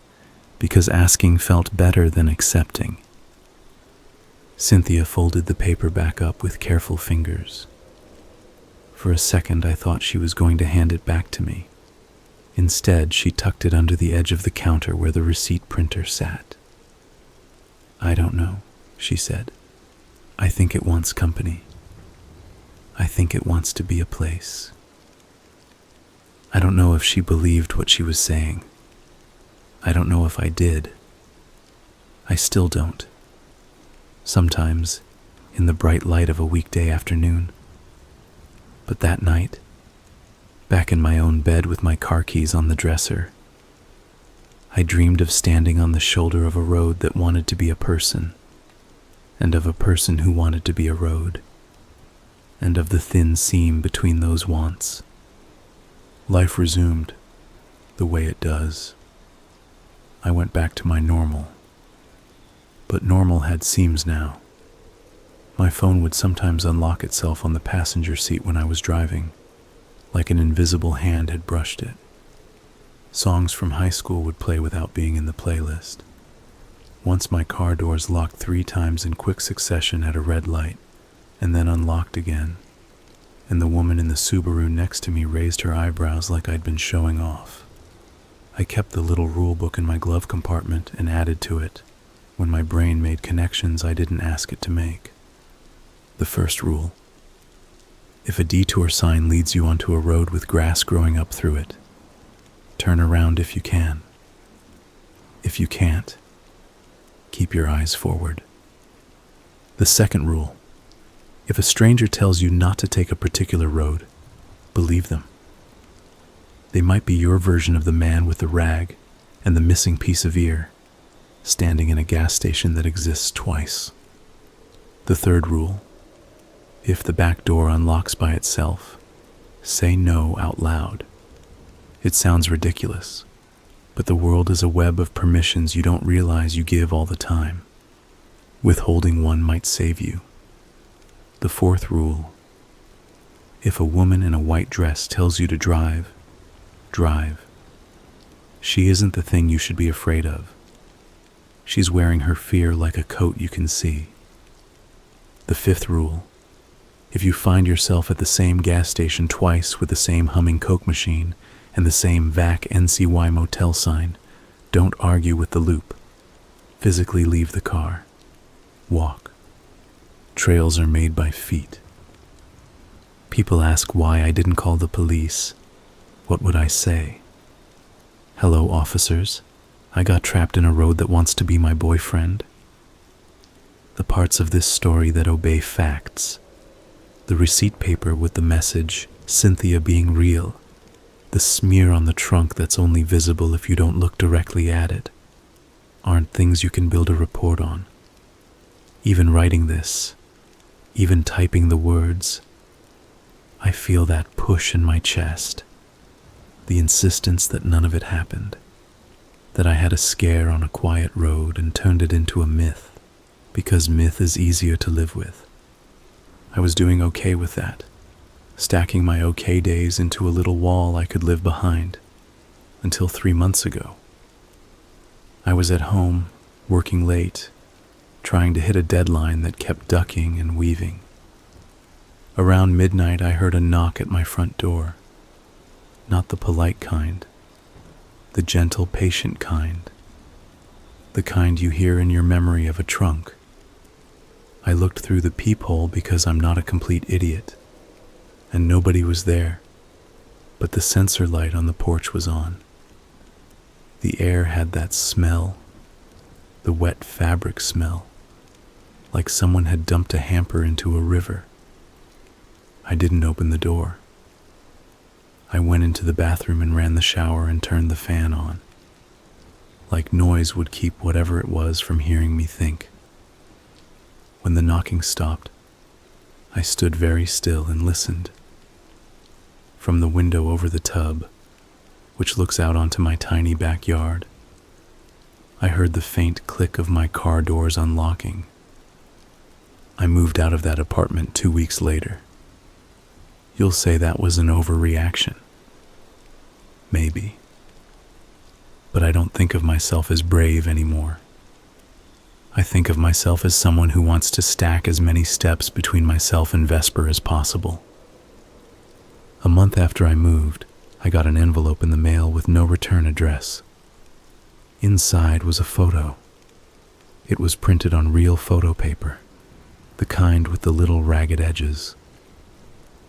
because asking felt better than accepting. Cynthia folded the paper back up with careful fingers. For a second, I thought she was going to hand it back to me. Instead, she tucked it under the edge of the counter where the receipt printer sat. "I don't know," she said. "I think it wants company. I think it wants to be a place." I don't know if she believed what she was saying. I don't know if I did. I still don't. Sometimes, in the bright light of a weekday afternoon. But that night, back in my own bed with my car keys on the dresser, I dreamed of standing on the shoulder of a road that wanted to be a person, and of a person who wanted to be a road, and of the thin seam between those wants. Life resumed, the way it does. I went back to my normal. But normal had seams now. My phone would sometimes unlock itself on the passenger seat when I was driving, like an invisible hand had brushed it. Songs from high school would play without being in the playlist. Once my car doors locked 3 times in quick succession at a red light, and then unlocked again, and the woman in the Subaru next to me raised her eyebrows like I'd been showing off. I kept the little rule book in my glove compartment and added to it when my brain made connections I didn't ask it to make. The first rule: if a detour sign leads you onto a road with grass growing up through it, turn around if you can. If you can't, keep your eyes forward. The second rule: if a stranger tells you not to take a particular road, believe them. They might be your version of the man with the rag and the missing piece of ear, standing in a gas station that exists twice. The third rule: if the back door unlocks by itself, say no out loud. It sounds ridiculous, but the world is a web of permissions you don't realize you give all the time. Withholding one might save you. The fourth rule: if a woman in a white dress tells you to drive, drive. She isn't the thing you should be afraid of. She's wearing her fear like a coat you can see. The fifth rule: if you find yourself at the same gas station twice with the same humming Coke machine and the same VAC NCY motel sign, don't argue with the loop. physically leave the car, walk. Trails are made by feet. People ask why I didn't call the police. What would I say? Hello, officers. I got trapped in a road that wants to be my boyfriend. The parts of this story that obey facts. The receipt paper with the message, Cynthia being real. The smear on the trunk that's only visible if you don't look directly at it. Aren't things you can build a report on. Even writing this, even typing the words, I feel that push in my chest. The insistence that none of it happened. That I had a scare on a quiet road and turned it into a myth, because myth is easier to live with. I was doing okay with that, stacking my okay days into a little wall I could live behind, until 3 months ago. I was at home, working late, trying to hit a deadline that kept ducking and weaving. Around midnight, I heard a knock at my front door. Not the polite kind, the gentle, patient kind, the kind you hear in your memory of a trunk. I looked through the peephole because I'm not a complete idiot, and nobody was there, but the sensor light on the porch was on. The air had that smell, the wet fabric smell, like someone had dumped a hamper into a river. I didn't open the door. I went into the bathroom and ran the shower and turned the fan on. Like noise would keep whatever it was from hearing me think. When the knocking stopped, I stood very still and listened. From the window over the tub, which looks out onto my tiny backyard, I heard the faint click of my car doors unlocking. I moved out of that apartment 2 weeks later. You'll say that was an overreaction. Maybe. But I don't think of myself as brave anymore. I think of myself as someone who wants to stack as many steps between myself and Vesper as possible. A month after I moved, I got an envelope in the mail with no return address. Inside was a photo. It was printed on real photo paper, the kind with the little ragged edges.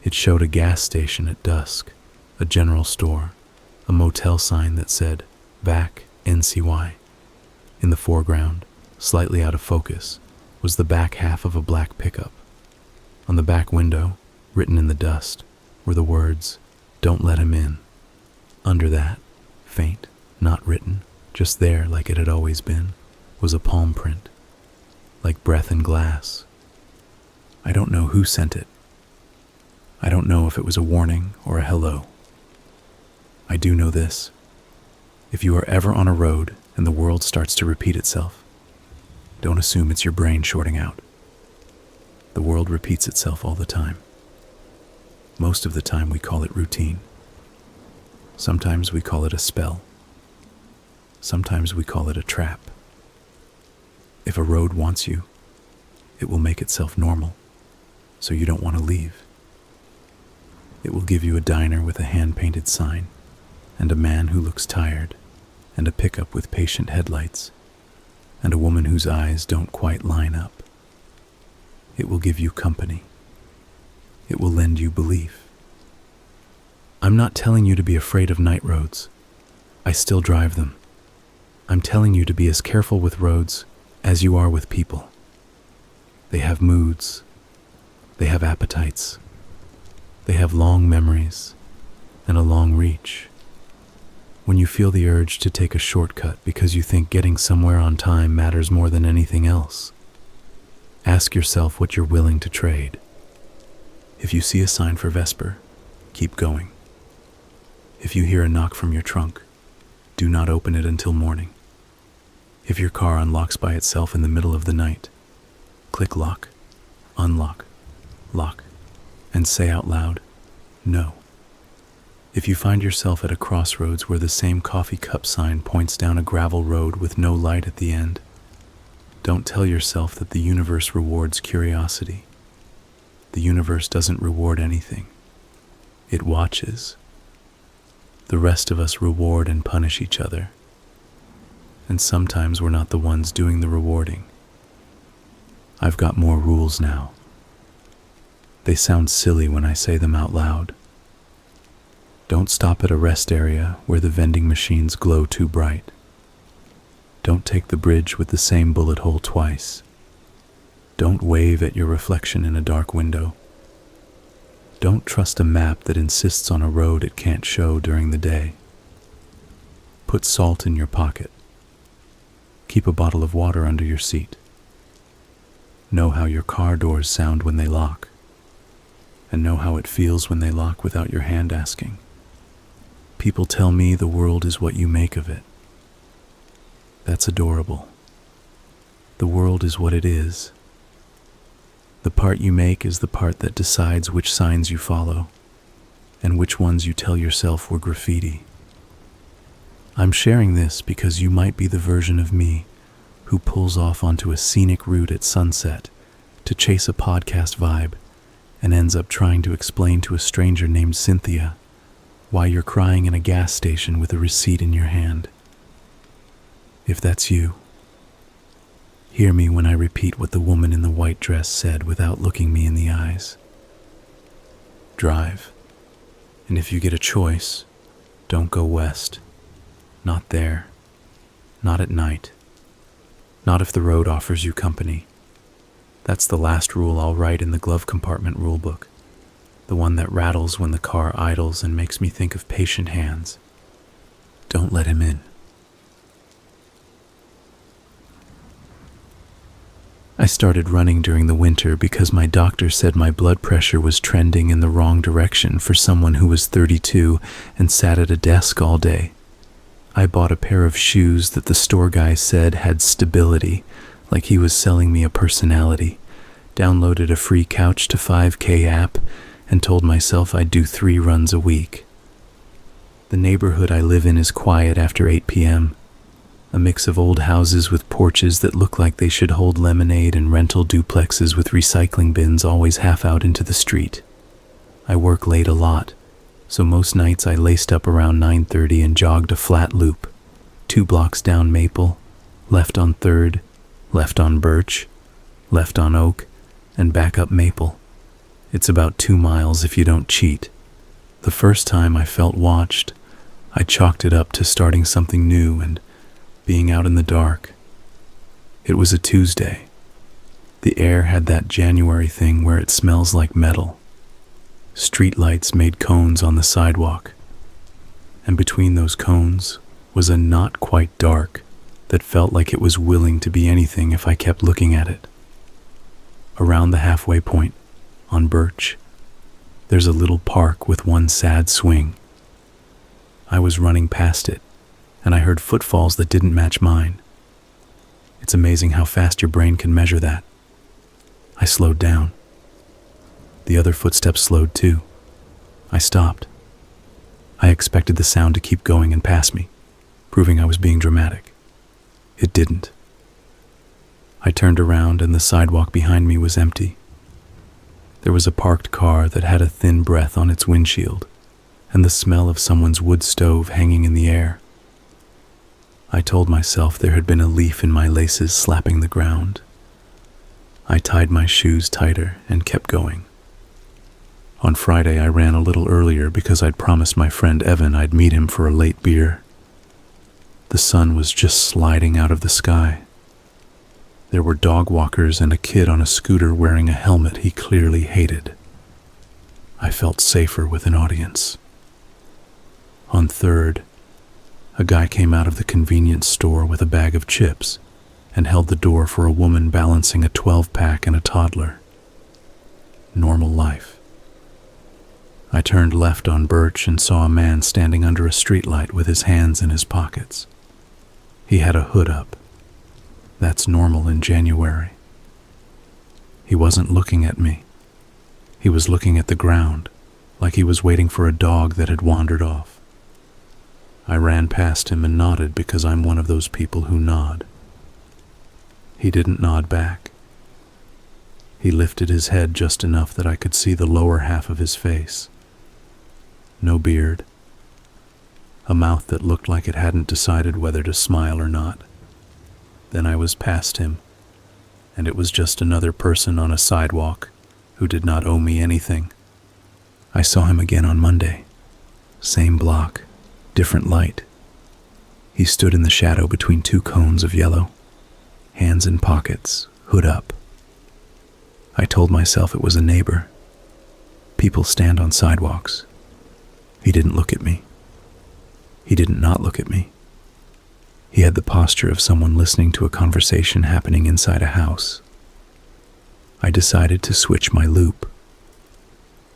It showed a gas station at dusk, a general store, a motel sign that said, VAC NCY. In the foreground, slightly out of focus, was the back half of a black pickup. On the back window, written in the dust, were the words, "Don't let him in." Under that, faint, not written, just there like it had always been, was a palm print, like breath in glass. I don't know who sent it. I don't know if it was a warning or a hello. I do know this. If you are ever on a road and the world starts to repeat itself, don't assume it's your brain shorting out. The world repeats itself all the time. Most of the time we call it routine. Sometimes we call it a spell. Sometimes we call it a trap. If a road wants you, it will make itself normal, so you don't want to leave. It will give you a diner with a hand-painted sign, and a man who looks tired, and a pickup with patient headlights, and a woman whose eyes don't quite line up. It will give you company. It will lend you belief. I'm not telling you to be afraid of night roads. I still drive them. I'm telling you to be as careful with roads as you are with people. They have moods. They have appetites. They have long memories and a long reach. When you feel the urge to take a shortcut because you think getting somewhere on time matters more than anything else, ask yourself what you're willing to trade. If you see a sign for Vesper, keep going. If you hear a knock from your trunk, do not open it until morning. If your car unlocks by itself in the middle of the night, click lock, unlock, lock, and say out loud, no. If you find yourself at a crossroads where the same coffee cup sign points down a gravel road with no light at the end, don't tell yourself that the universe rewards curiosity. The universe doesn't reward anything. It watches. The rest of us reward and punish each other. and sometimes we're not the ones doing the rewarding. I've got more rules now. They sound silly when I say them out loud. Don't stop at a rest area where the vending machines glow too bright. Don't take the bridge with the same bullet hole twice. Don't wave at your reflection in a dark window. Don't trust a map that insists on a road it can't show during the day. Put salt in your pocket. Keep a bottle of water under your seat. Know how your car doors sound when they lock, and know how it feels when they lock without your hand asking. People tell me the world is what you make of it. That's adorable. The world is what it is. The part you make is the part that decides which signs you follow, and which ones you tell yourself were graffiti. I'm sharing this because you might be the version of me who pulls off onto a scenic route at sunset to chase a podcast vibe and ends up trying to explain to a stranger named Cynthia why you're crying in a gas station with a receipt in your hand. If that's you, hear me when I repeat what the woman in the white dress said without looking me in the eyes. Drive, and if you get a choice, don't go west. Not there. Not at night. Not if the road offers you company. That's the last rule I'll write in the glove compartment rulebook. The one that rattles when the car idles and makes me think of patient hands. Don't let him in. I started running during the winter because my doctor said my blood pressure was trending in the wrong direction for someone who was 32 and sat at a desk all day. I bought a pair of shoes that the store guy said had stability, like he was selling me a personality, downloaded a free Couch to 5K app, and told myself I'd do 3 runs a week. The neighborhood I live in is quiet after 8 p.m., a mix of old houses with porches that look like they should hold lemonade and rental duplexes with recycling bins always half out into the street. I work late a lot, so most nights I laced up around 9:30 and jogged a flat loop, 2 blocks down Maple, left on 3rd, left on Birch, left on Oak, and back up Maple. It's about 2 miles if you don't cheat. The first time I felt watched, I chalked it up to starting something new and being out in the dark. It was a Tuesday. The air had that January thing where it smells like metal. Streetlights made cones on the sidewalk, and between those cones was a not quite dark that felt like it was willing to be anything if I kept looking at it. Around the halfway point, on Birch, there's a little park with one sad swing. I was running past it, and I heard footfalls that didn't match mine. It's amazing how fast your brain can measure that. I slowed down. The other footsteps slowed too. I stopped. I expected the sound to keep going and pass me, proving I was being dramatic. It didn't. I turned around and the sidewalk behind me was empty. There was a parked car that had a thin breath on its windshield, and the smell of someone's wood stove hanging in the air. I told myself there had been a leaf in my laces slapping the ground. I tied my shoes tighter and kept going. On Friday, I ran a little earlier because I'd promised my friend Evan I'd meet him for a late beer. The sun was just sliding out of the sky. There were dog walkers and a kid on a scooter wearing a helmet he clearly hated. I felt safer with an audience. On 3rd, a guy came out of the convenience store with a bag of chips and held the door for a woman balancing a 12-pack and a toddler. Normal life. I turned left on Birch and saw a man standing under a streetlight with his hands in his pockets. He had a hood up. That's normal in January. He wasn't looking at me. He was looking at the ground, like he was waiting for a dog that had wandered off. I ran past him and nodded because I'm one of those people who nod. He didn't nod back. He lifted his head just enough that I could see the lower half of his face. No beard. A mouth that looked like it hadn't decided whether to smile or not. Then I was past him, and it was just another person on a sidewalk who did not owe me anything. I saw him again on Monday. Same block, different light. He stood in the shadow between two cones of yellow, hands in pockets, hood up. I told myself it was a neighbor. People stand on sidewalks. He didn't look at me. He didn't not look at me. He had the posture of someone listening to a conversation happening inside a house. I decided to switch my loop.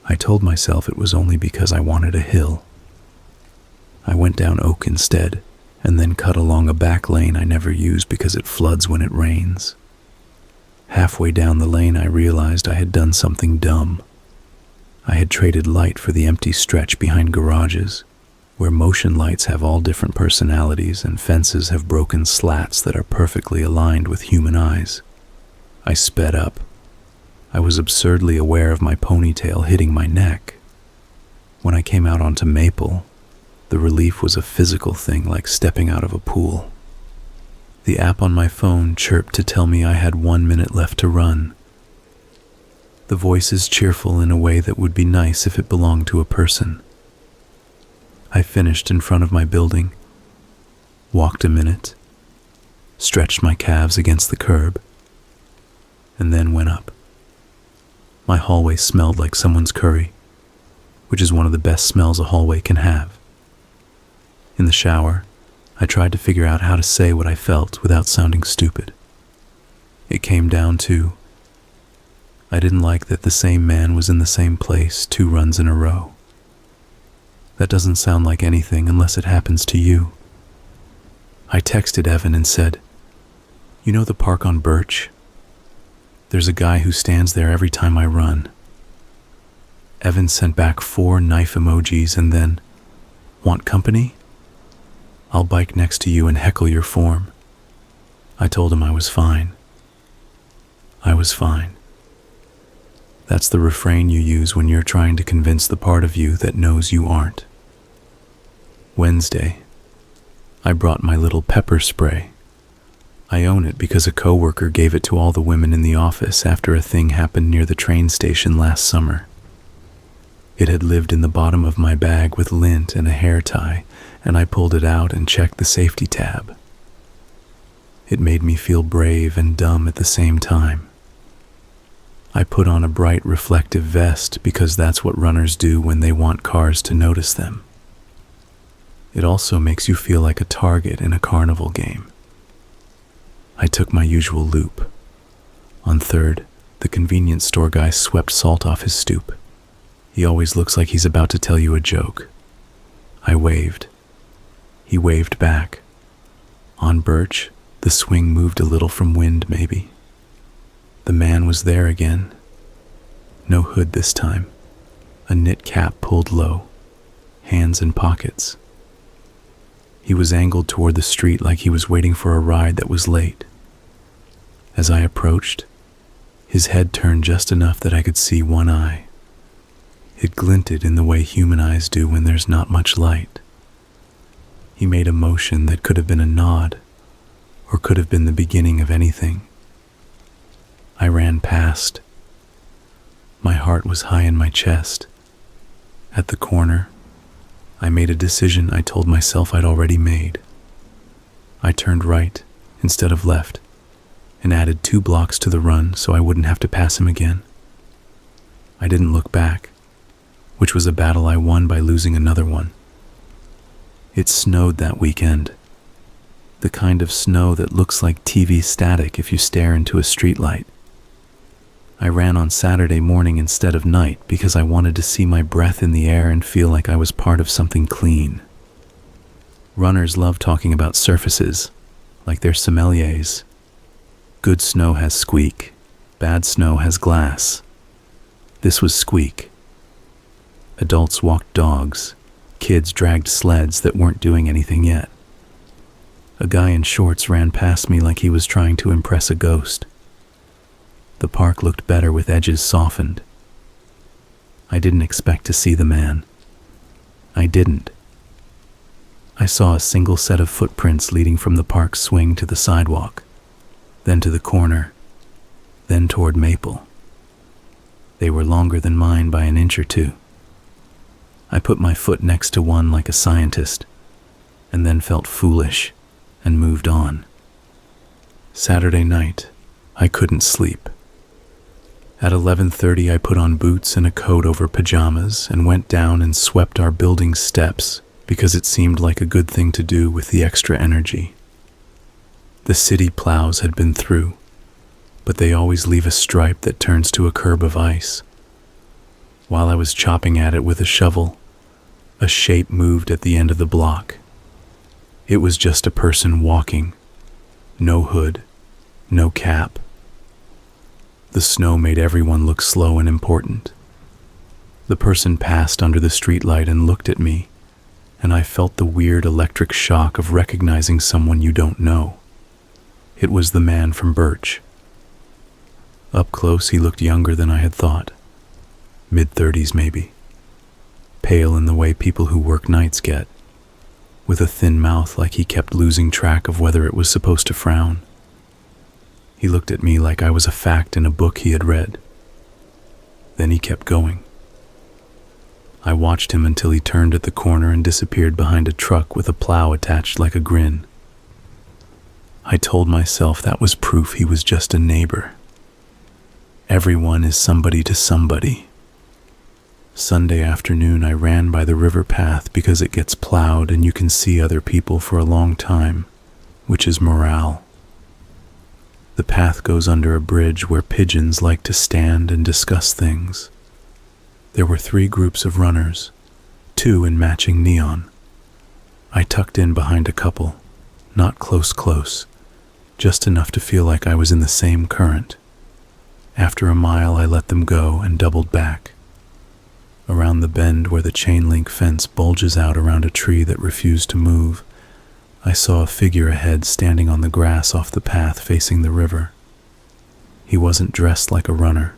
I told myself it was only because I wanted a hill. I went down Oak instead, and then cut along a back lane I never use because it floods when it rains. Halfway down the lane, I realized I had done something dumb. I had traded light for the empty stretch behind garages, where motion lights have all different personalities and fences have broken slats that are perfectly aligned with human eyes. I sped up. I was absurdly aware of my ponytail hitting my neck. When I came out onto Maple, the relief was a physical thing like stepping out of a pool. The app on my phone chirped to tell me I had 1 minute left to run. The voice is cheerful in a way that would be nice if it belonged to a person. I finished in front of my building, walked a minute, stretched my calves against the curb, and then went up. My hallway smelled like someone's curry, which is one of the best smells a hallway can have. In the shower, I tried to figure out how to say what I felt without sounding stupid. It came down to, I didn't like that the same man was in the same place 2 runs in a row. That doesn't sound like anything unless it happens to you. I texted Evan and said, "You know the park on Birch? There's a guy who stands there every time I run." Evan sent back 4 knife emojis and then, "Want company? I'll bike next to you and heckle your form." I told him I was fine. I was fine. That's the refrain you use when you're trying to convince the part of you that knows you aren't. Wednesday, I brought my little pepper spray. I own it because a coworker gave it to all the women in the office after a thing happened near the train station last summer. It had lived in the bottom of my bag with lint and a hair tie, and I pulled it out and checked the safety tab. It made me feel brave and dumb at the same time. I put on a bright reflective vest because that's what runners do when they want cars to notice them. It also makes you feel like a target in a carnival game. I took my usual loop. On 3rd, the convenience store guy swept salt off his stoop. He always looks like he's about to tell you a joke. I waved. He waved back. On Birch, the swing moved a little from wind, maybe. The man was there again. No hood this time. A knit cap pulled low. Hands in pockets. He was angled toward the street like he was waiting for a ride that was late. As I approached, his head turned just enough that I could see one eye. It glinted in the way human eyes do when there's not much light. He made a motion that could have been a nod, or could have been the beginning of anything. I ran past. My heart was high in my chest. At the corner, I made a decision I told myself I'd already made. I turned right instead of left and added 2 blocks to the run so I wouldn't have to pass him again. I didn't look back, which was a battle I won by losing another one. It snowed that weekend. The kind of snow that looks like TV static if you stare into a streetlight. I ran on Saturday morning instead of night because I wanted to see my breath in the air and feel like I was part of something clean. Runners love talking about surfaces, like they're sommeliers. Good snow has squeak, bad snow has glass. This was squeak. Adults walked dogs, kids dragged sleds that weren't doing anything yet. A guy in shorts ran past me like he was trying to impress a ghost. The park looked better with edges softened. I didn't expect to see the man. I didn't. I saw a single set of footprints leading from the park's swing to the sidewalk. then to the corner, then toward Maple. They were longer than mine by an inch or two. I put my foot next to one like a scientist, and then felt foolish and moved on. Saturday night, I couldn't sleep. At 11:30, I put on boots and a coat over pajamas and went down and swept our building's steps because it seemed like a good thing to do with the extra energy. The city plows had been through, but they always leave a stripe that turns to a curb of ice. While I was chopping at it with a shovel, a shape moved at the end of the block. It was just a person walking. No hood, no cap. The snow made everyone look slow and important. The person passed under the streetlight and looked at me, and I felt the weird electric shock of recognizing someone you don't know. It was the man from Birch. Up close, he looked younger than I had thought. Mid-30s maybe. Pale in the way people who work nights get, with a thin mouth like he kept losing track of whether it was supposed to frown. He looked at me like I was a fact in a book he had read. Then he kept going. I watched him until he turned at the corner and disappeared behind a truck with a plow attached like a grin. I told myself that was proof he was just a neighbor. Everyone is somebody to somebody. Sunday afternoon, I ran by the river path because it gets plowed and you can see other people for a long time, which is morale. The path goes under a bridge where pigeons like to stand and discuss things. There were 3 groups of runners, 2 in matching neon. I tucked in behind a couple, not close, just enough to feel like I was in the same current. After a mile, I let them go and doubled back. Around the bend where the chain link fence bulges out around a tree that refused to move, I saw a figure ahead standing on the grass off the path facing the river. He wasn't dressed like a runner.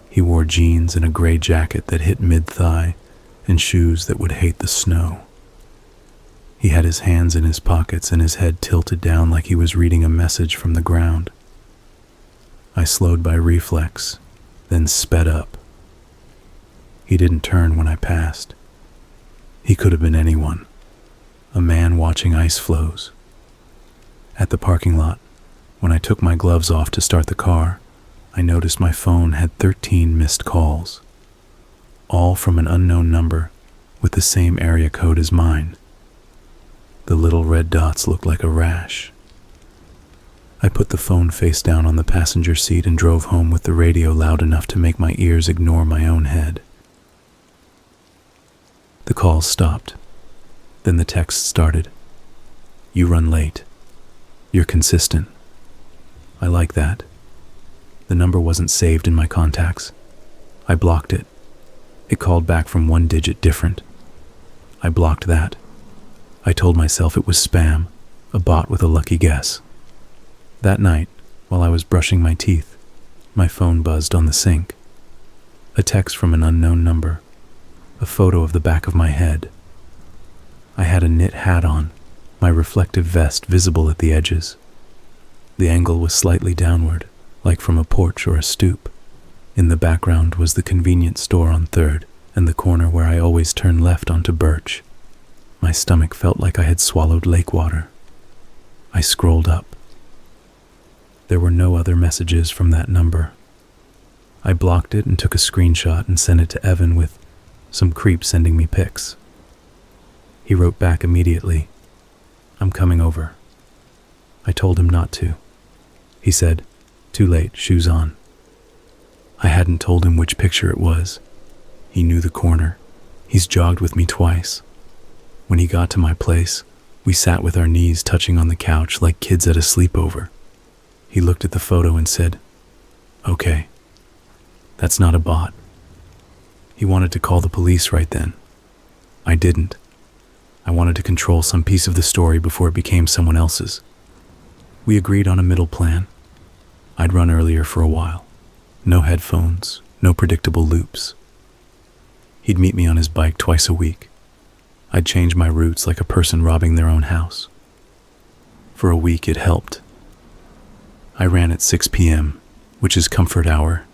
He wore jeans and a gray jacket that hit mid-thigh and shoes that would hate the snow. He had his hands in his pockets and his head tilted down like he was reading a message from the ground. I slowed by reflex, then sped up. He didn't turn when I passed. He could have been anyone. A man watching ice flows. At the parking lot, when I took my gloves off to start the car, I noticed my phone had 13 missed calls, all from an unknown number with the same area code as mine. The little red dots looked like a rash. I put the phone face down on the passenger seat and drove home with the radio loud enough to make my ears ignore my own head. The calls stopped. Then the text started. You run late. You're consistent. I like that. The number wasn't saved in my contacts. I blocked it. It called back from 1 digit different. I blocked that. I told myself it was spam, a bot with a lucky guess. That night, while I was brushing my teeth, my phone buzzed on the sink. A text from an unknown number. A photo of the back of my head. I had a knit hat on, my reflective vest visible at the edges. The angle was slightly downward, like from a porch or a stoop. In the background was the convenience store on 3rd and the corner where I always turn left onto Birch. My stomach felt like I had swallowed lake water. I scrolled up. There were no other messages from that number. I blocked it and took a screenshot and sent it to Evan with some creep sending me pics. He wrote back immediately, I'm coming over. I told him not to. He said, too late, shoes on. I hadn't told him which picture it was. He knew the corner. He's jogged with me twice. When he got to my place, we sat with our knees touching on the couch like kids at a sleepover. He looked at the photo and said, okay, that's not a bot. He wanted to call the police right then. I didn't. I wanted to control some piece of the story before it became someone else's. We agreed on a middle plan. I'd run earlier for a while. No headphones, no predictable loops. He'd meet me on his bike twice a week. I'd change my routes like a person robbing their own house. For a week it helped. I ran at 6 p.m., which is comfort hour.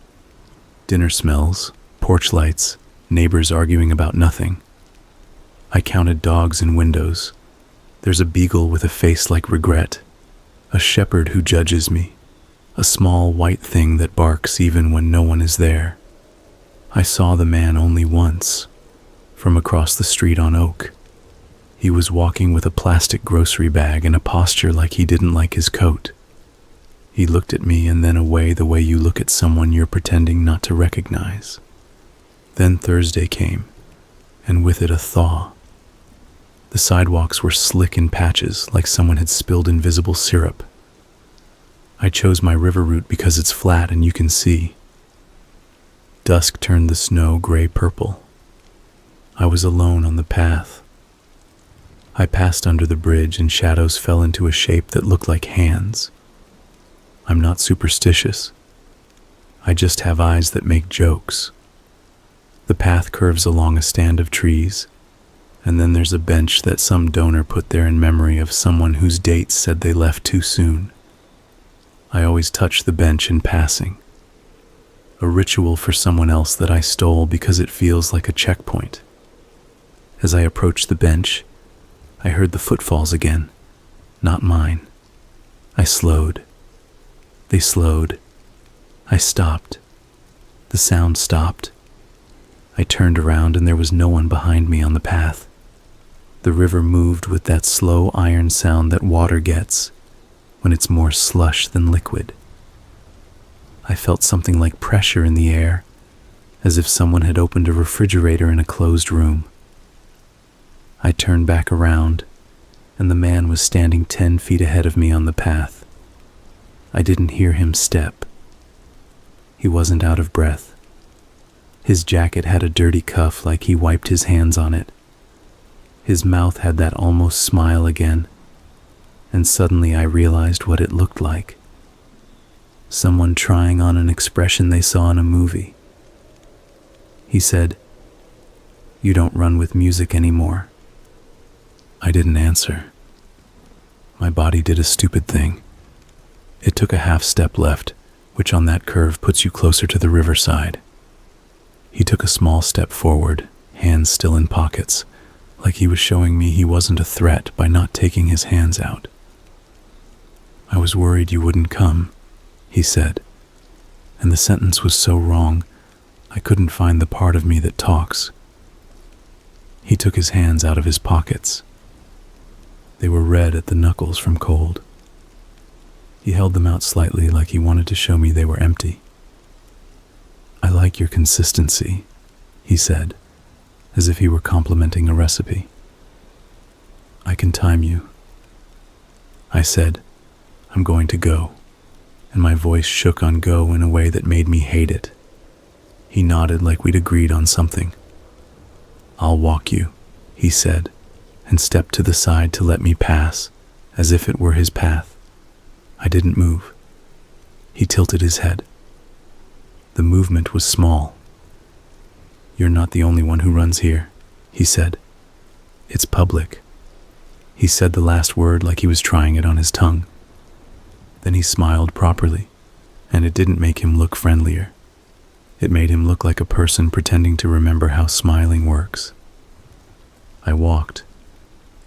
Dinner smells, porch lights, neighbors arguing about nothing. I counted dogs in windows. There's a beagle with a face like regret, a shepherd who judges me, a small white thing that barks even when no one is there. I saw the man only once, from across the street on Oak. He was walking with a plastic grocery bag and a posture like he didn't like his coat. He looked at me and then away the way you look at someone you're pretending not to recognize. Then Thursday came, and with it a thaw. The sidewalks were slick in patches like someone had spilled invisible syrup. I chose my river route because it's flat and you can see. Dusk turned the snow gray-purple. I was alone on the path. I passed under the bridge and shadows fell into a shape that looked like hands. I'm not superstitious. I just have eyes that make jokes. The path curves along a stand of trees, and then there's a bench that some donor put there in memory of someone whose date said they left too soon. I always touch the bench in passing. A ritual for someone else that I stole because it feels like a checkpoint. As I approached the bench, I heard the footfalls again, not mine. I slowed. They slowed. I stopped. The sound stopped. I turned around and there was no one behind me on the path. The river moved with that slow iron sound that water gets when it's more slush than liquid. I felt something like pressure in the air, as if someone had opened a refrigerator in a closed room. I turned back around, and the man was standing 10 feet ahead of me on the path. I didn't hear him step. He wasn't out of breath. His jacket had a dirty cuff like he wiped his hands on it. His mouth had that almost smile again, and suddenly I realized what it looked like. Someone trying on an expression they saw in a movie. He said, "You don't run with music anymore." I didn't answer. My body did a stupid thing. It took a half step left, which on that curve puts you closer to the riverside. He took a small step forward, hands still in pockets, like he was showing me he wasn't a threat by not taking his hands out. "I was worried you wouldn't come," he said, and the sentence was so wrong, I couldn't find the part of me that talks. He took his hands out of his pockets. They were red at the knuckles from cold. He held them out slightly like he wanted to show me they were empty. "I like your consistency," he said, as if he were complimenting a recipe. "I can time you." I said, "I'm going to go," and my voice shook on go in a way that made me hate it. He nodded like we'd agreed on something. "I'll walk you," he said, and stepped to the side to let me pass, as if it were his path. I didn't move. He tilted his head. The movement was small. "You're not the only one who runs here," he said. "It's public." He said the last word like he was trying it on his tongue. Then he smiled properly, and it didn't make him look friendlier. It made him look like a person pretending to remember how smiling works. I walked,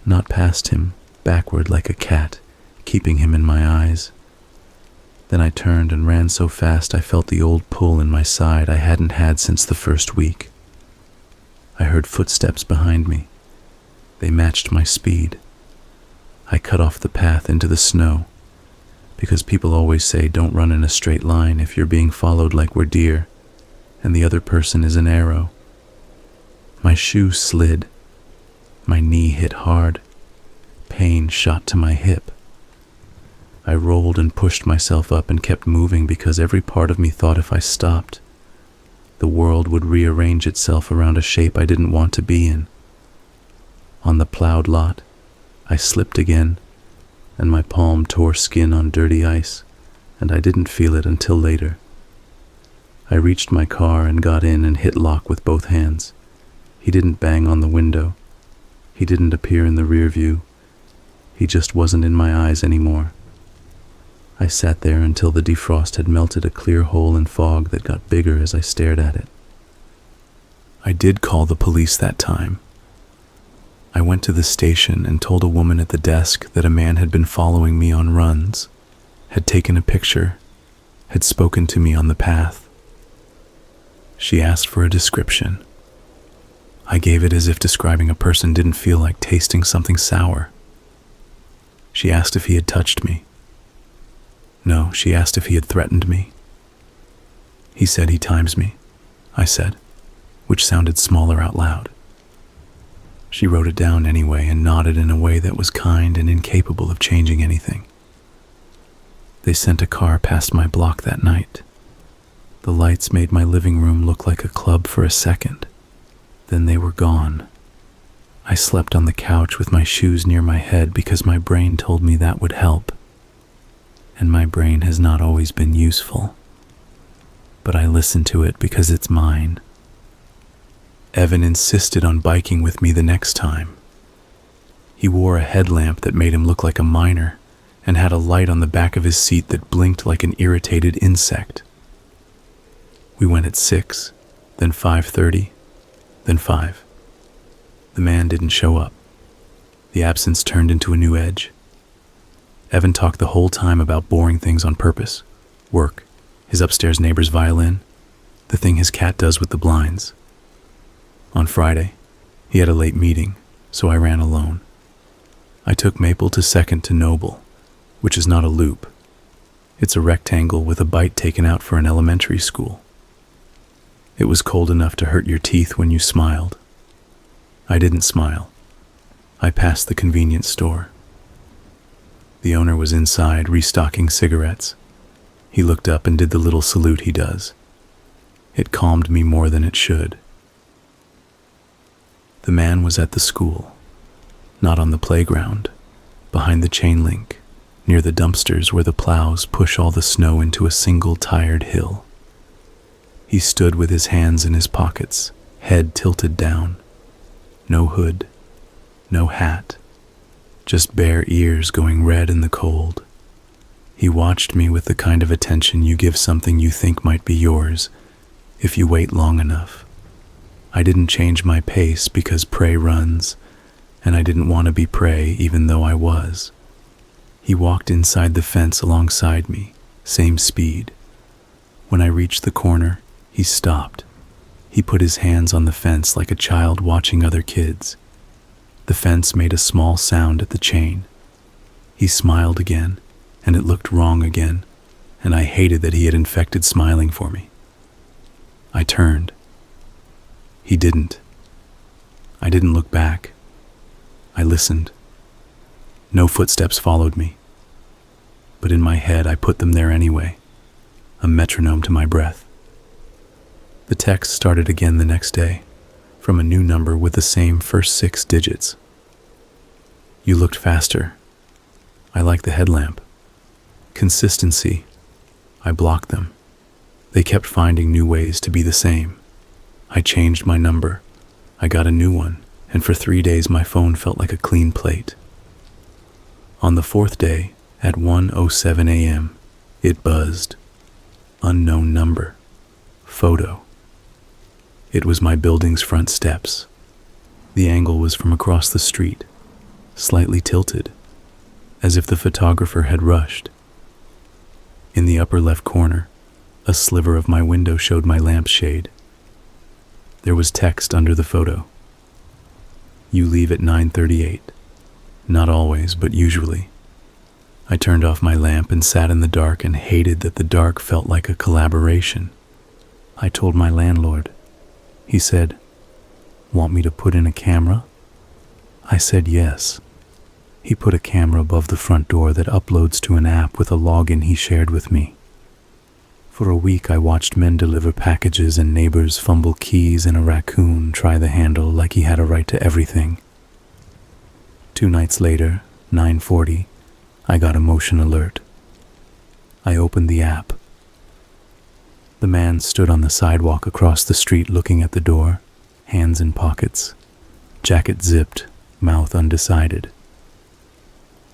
not past him, backward like a cat, keeping him in my eyes. Then I turned and ran so fast I felt the old pull in my side I hadn't had since the first week. I heard footsteps behind me. They matched my speed. I cut off the path into the snow, because people always say don't run in a straight line if you're being followed like we're deer, and the other person is an arrow. My shoe slid. My knee hit hard. Pain shot to my hip. I rolled and pushed myself up and kept moving because every part of me thought if I stopped, the world would rearrange itself around a shape I didn't want to be in. On the plowed lot, I slipped again, and my palm tore skin on dirty ice, and I didn't feel it until later. I reached my car and got in and hit lock with both hands. He didn't bang on the window. He didn't appear in the rear view. He just wasn't in my eyes anymore. I sat there until the defrost had melted a clear hole in fog that got bigger as I stared at it. I did call the police that time. I went to the station and told a woman at the desk that a man had been following me on runs, had taken a picture, had spoken to me on the path. She asked for a description. I gave it as if describing a person didn't feel like tasting something sour. She asked if he had touched me. No, she asked if he had threatened me. He said he times me, I said, which sounded smaller out loud. She wrote it down anyway and nodded in a way that was kind and incapable of changing anything. They sent a car past my block that night. The lights made my living room look like a club for a second. Then they were gone. I slept on the couch with my shoes near my head because my brain told me that would help. And my brain has not always been useful. But I listened to it because it's mine. Evan insisted on biking with me the next time. He wore a headlamp that made him look like a miner and had a light on the back of his seat that blinked like an irritated insect. We went at 6, then 5:30, then 5. The man didn't show up. The absence turned into a new edge. Evan talked the whole time about boring things on purpose. Work, his upstairs neighbor's violin, the thing his cat does with the blinds. On Friday, he had a late meeting, so I ran alone. I took Maple to 2nd to Noble, which is not a loop. It's a rectangle with a bite taken out for an elementary school. It was cold enough to hurt your teeth when you smiled. I didn't smile. I passed the convenience store. The owner was inside restocking cigarettes. He looked up and did the little salute he does. It calmed me more than it should. The man was at the school, not on the playground, behind the chain link, near the dumpsters where the plows push all the snow into a single tired hill. He stood with his hands in his pockets, head tilted down. No hood, no hat, just bare ears going red in the cold. He watched me with the kind of attention you give something you think might be yours if you wait long enough. I didn't change my pace because prey runs, and I didn't want to be prey even though I was. He walked inside the fence alongside me, same speed. When I reached the corner, he stopped. He put his hands on the fence like a child watching other kids. The fence made a small sound at the chain. He smiled again, and it looked wrong again, and I hated that he had infected smiling for me. I turned. He didn't. I didn't look back. I listened. No footsteps followed me. But in my head, I put them there anyway, a metronome to my breath. The text started again the next day, from a new number with the same first 6 digits. You looked faster. I like the headlamp. Consistency. I blocked them. They kept finding new ways to be the same. I changed my number. I got a new one, and for 3 days my phone felt like a clean plate. On the 4th day, at 1:07 a.m., it buzzed. Unknown number. Photo. It was my building's front steps. The angle was from across the street, slightly tilted, as if the photographer had rushed. In the upper left corner, a sliver of my window showed my lampshade. There was text under the photo. You leave at 9:38. Not always, but usually. I turned off my lamp and sat in the dark and hated that the dark felt like a collaboration. I told my landlord. He said, "Want me to put in a camera?" I said yes. He put a camera above the front door that uploads to an app with a login he shared with me. For a week I watched men deliver packages and neighbors fumble keys and a raccoon try the handle like he had a right to everything. 2 nights later, 9:40, I got a motion alert. I opened the app. The man stood on the sidewalk across the street looking at the door, hands in pockets, jacket zipped, mouth undecided.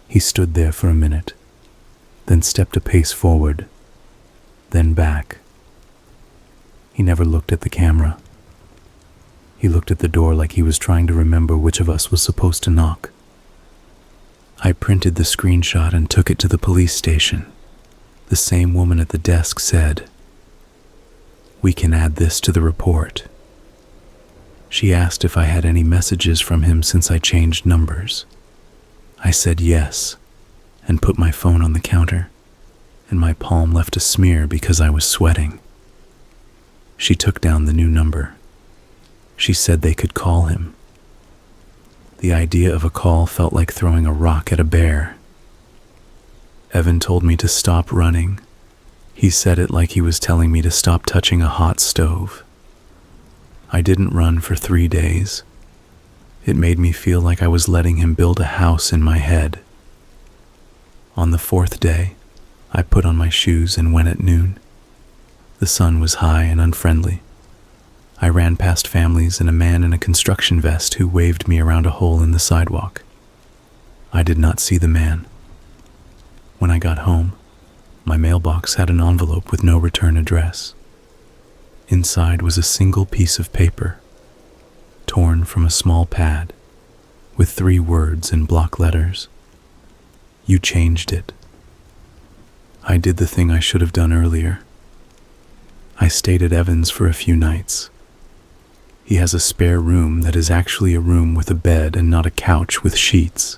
He stood there for a minute. then stepped a pace forward, then back. He never looked at the camera. He looked at the door like he was trying to remember which of us was supposed to knock. I printed the screenshot and took it to the police station. The same woman at the desk said, "We can add this to the report." She asked if I had any messages from him since I changed numbers. I said yes, and put my phone on the counter, and my palm left a smear because I was sweating. She took down the new number. She said they could call him. The idea of a call felt like throwing a rock at a bear. Evan told me to stop running. He said it like he was telling me to stop touching a hot stove. I didn't run for 3 days. It made me feel like I was letting him build a house in my head. On the 4th day, I put on my shoes and went at noon. The sun was high and unfriendly. I ran past families and a man in a construction vest who waved me around a hole in the sidewalk. I did not see the man. When I got home, my mailbox had an envelope with no return address. Inside was a single piece of paper, torn from a small pad, with 3 words in block letters. "You changed it." I did the thing I should have done earlier. I stayed at Evan's for a few nights. He has a spare room that is actually a room with a bed and not a couch with sheets.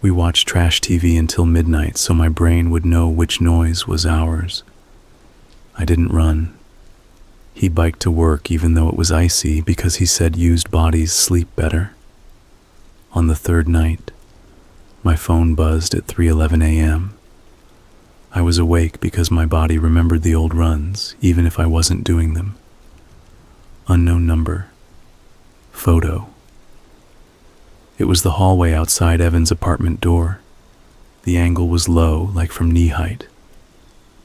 We watched trash TV until midnight so my brain would know which noise was ours. I didn't run. He biked to work even though it was icy because he said used bodies sleep better. On the 3rd night, my phone buzzed at 3:11 a.m. I was awake because my body remembered the old runs, even if I wasn't doing them. Unknown number. Photo. It was the hallway outside Evan's apartment door. The angle was low, like from knee height.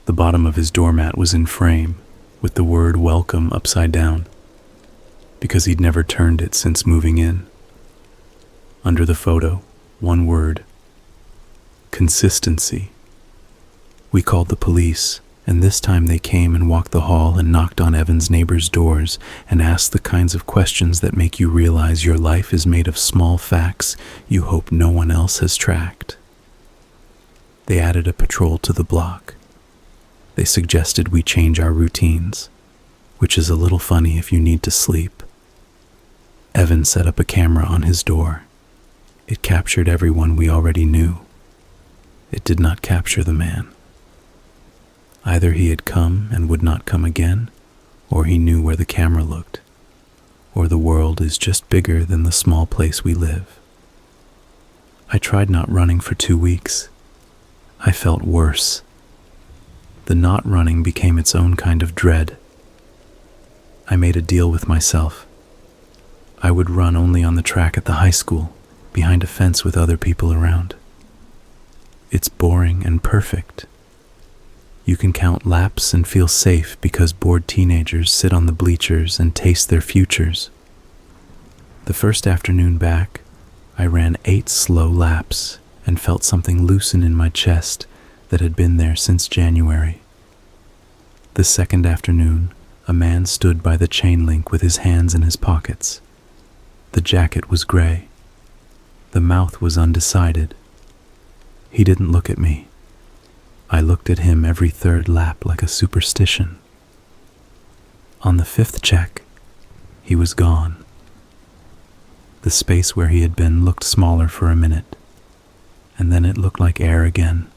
The bottom of his doormat was in frame, with the word welcome upside down, because he'd never turned it since moving in. Under the photo, 1 word: consistency. We called the police, and this time they came and walked the hall and knocked on Evan's neighbors' doors and asked the kinds of questions that make you realize your life is made of small facts you hope no one else has tracked. They added a patrol to the block. They suggested we change our routines, which is a little funny if you need to sleep. Evan set up a camera on his door. It captured everyone we already knew. It did not capture the man. Either he had come and would not come again, or he knew where the camera looked, or the world is just bigger than the small place we live. I tried not running for 2 weeks. I felt worse. The not running became its own kind of dread. I made a deal with myself. I would run only on the track at the high school, behind a fence with other people around. It's boring and perfect. You can count laps and feel safe because bored teenagers sit on the bleachers and taste their futures. The first afternoon back, I ran 8 slow laps and felt something loosen in my chest that had been there since January. The second afternoon, a man stood by the chain link with his hands in his pockets. The jacket was gray. The mouth was undecided. He didn't look at me. I looked at him every 3rd lap like a superstition. On the 5th check, he was gone. The space where he had been looked smaller for a minute, and then it looked like air again.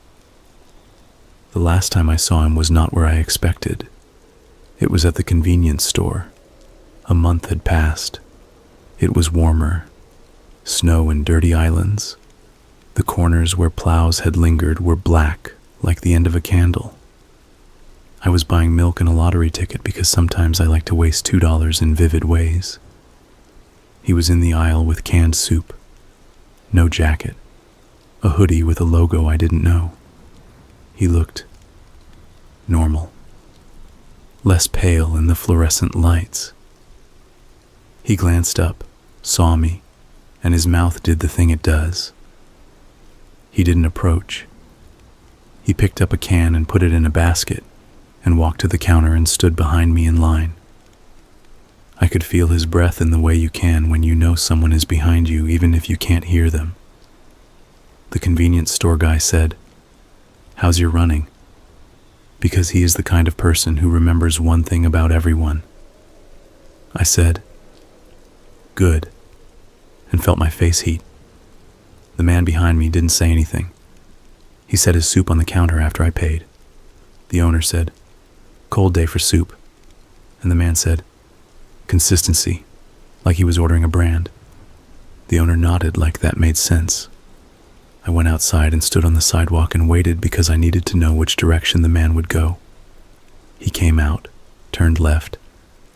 The last time I saw him was not where I expected. It was at the convenience store. A month had passed. It was warmer. Snow and dirty islands. The corners where plows had lingered were black, like the end of a candle. I was buying milk and a lottery ticket because sometimes I like to waste $2 in vivid ways. He was in the aisle with canned soup. No jacket. A hoodie with a logo I didn't know. He looked normal. Less pale in the fluorescent lights. He glanced up, saw me, and his mouth did the thing it does. He didn't approach. He picked up a can and put it in a basket and walked to the counter and stood behind me in line. I could feel his breath in the way you can when you know someone is behind you, even if you can't hear them. The convenience store guy said, "How's your running?" Because he is the kind of person who remembers one thing about everyone. I said, "Good," and felt my face heat. The man behind me didn't say anything. He set his soup on the counter after I paid. The owner said, "Cold day for soup." And the man said, "Consistency," like he was ordering a brand. The owner nodded like that made sense. I went outside and stood on the sidewalk and waited because I needed to know which direction the man would go. He came out, turned left,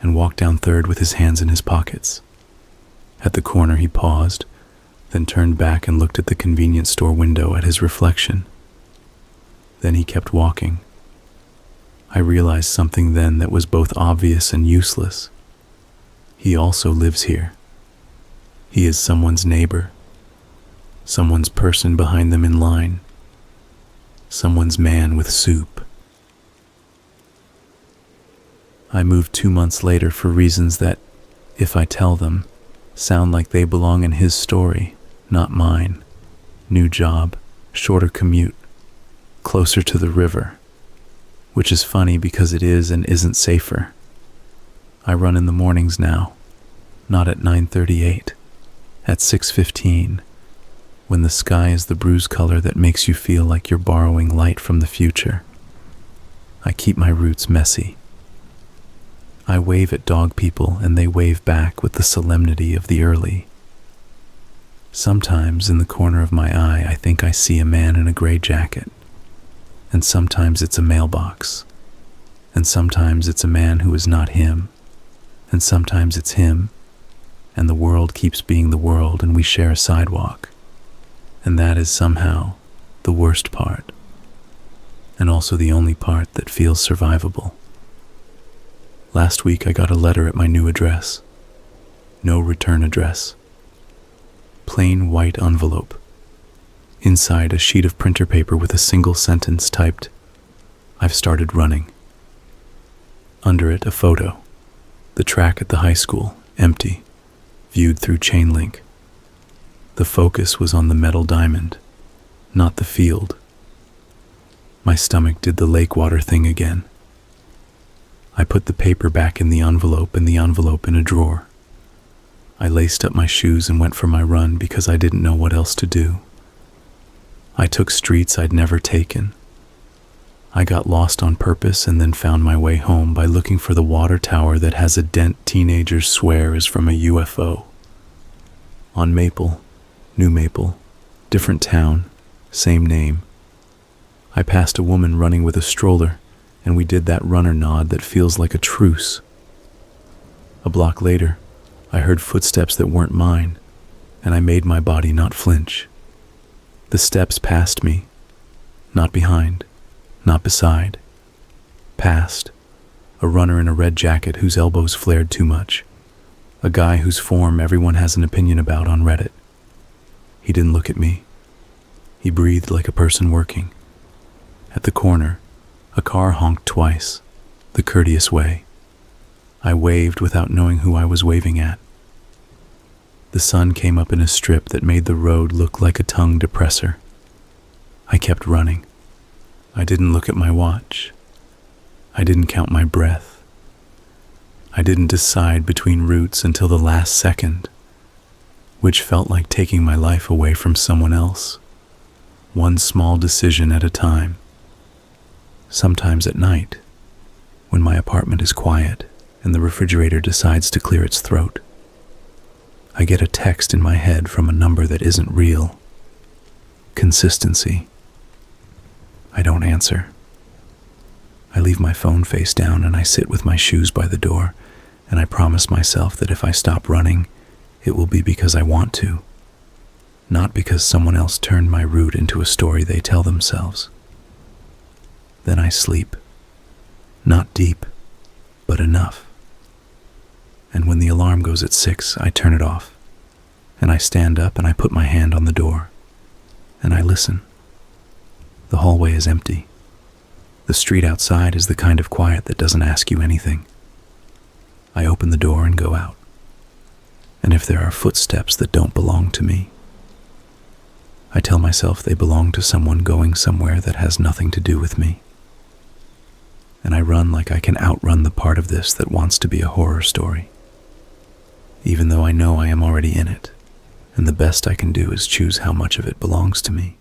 and walked down Third with his hands in his pockets. At the corner he paused, then turned back and looked at the convenience store window at his reflection. Then he kept walking. I realized something then that was both obvious and useless. He also lives here. He is someone's neighbor, someone's person behind them in line, someone's man with soup. I moved 2 months later for reasons that, if I tell them, sound like they belong in his story, not mine. New job, shorter commute, closer to the river, which is funny because it is and isn't safer. I run in the mornings now, not at 9:38, at 6:15, when the sky is the bruise color that makes you feel like you're borrowing light from the future. I keep my roots messy. I wave at dog people and they wave back with the solemnity of the early. Sometimes in the corner of my eye I think I see a man in a gray jacket, and sometimes it's a mailbox, and sometimes it's a man who is not him, and sometimes it's him, and the world keeps being the world and we share a sidewalk, and that is somehow the worst part, and also the only part that feels survivable. Last week I got a letter at my new address. No return address. Plain white envelope. Inside a sheet of printer paper with a single sentence typed, "I've started running." Under it a photo. The track at the high school, empty, viewed through chain link. The focus was on the metal diamond, not the field. My stomach did the lake water thing again. I put the paper back in the envelope and the envelope in a drawer. I laced up my shoes and went for my run because I didn't know what else to do. I took streets I'd never taken. I got lost on purpose and then found my way home by looking for the water tower that has a dent teenagers swear is from a UFO. On Maple, New Maple, different town, same name. I passed a woman running with a stroller, and we did that runner nod that feels like a truce. A block later, I heard footsteps that weren't mine, and I made my body not flinch. The steps passed me, not behind, not beside. Past, a runner in a red jacket whose elbows flared too much. A guy whose form everyone has an opinion about on Reddit. He didn't look at me. He breathed like a person working. At the corner, a car honked twice, the courteous way. I waved without knowing who I was waving at. The sun came up in a strip that made the road look like a tongue depressor. I kept running. I didn't look at my watch. I didn't count my breath. I didn't decide between routes until the last second, which felt like taking my life away from someone else, one small decision at a time. Sometimes at night, when my apartment is quiet and the refrigerator decides to clear its throat, I get a text in my head from a number that isn't real. Consistency. I don't answer. I leave my phone face down and I sit with my shoes by the door, and I promise myself that if I stop running, it will be because I want to, not because someone else turned my route into a story they tell themselves. Then I sleep. Not deep, but enough. And when the alarm goes at 6, I turn it off, and I stand up and I put my hand on the door, and I listen. The hallway is empty. The street outside is the kind of quiet that doesn't ask you anything. I open the door and go out. And if there are footsteps that don't belong to me, I tell myself they belong to someone going somewhere that has nothing to do with me. And I run like I can outrun the part of this that wants to be a horror story, even though I know I am already in it, and the best I can do is choose how much of it belongs to me.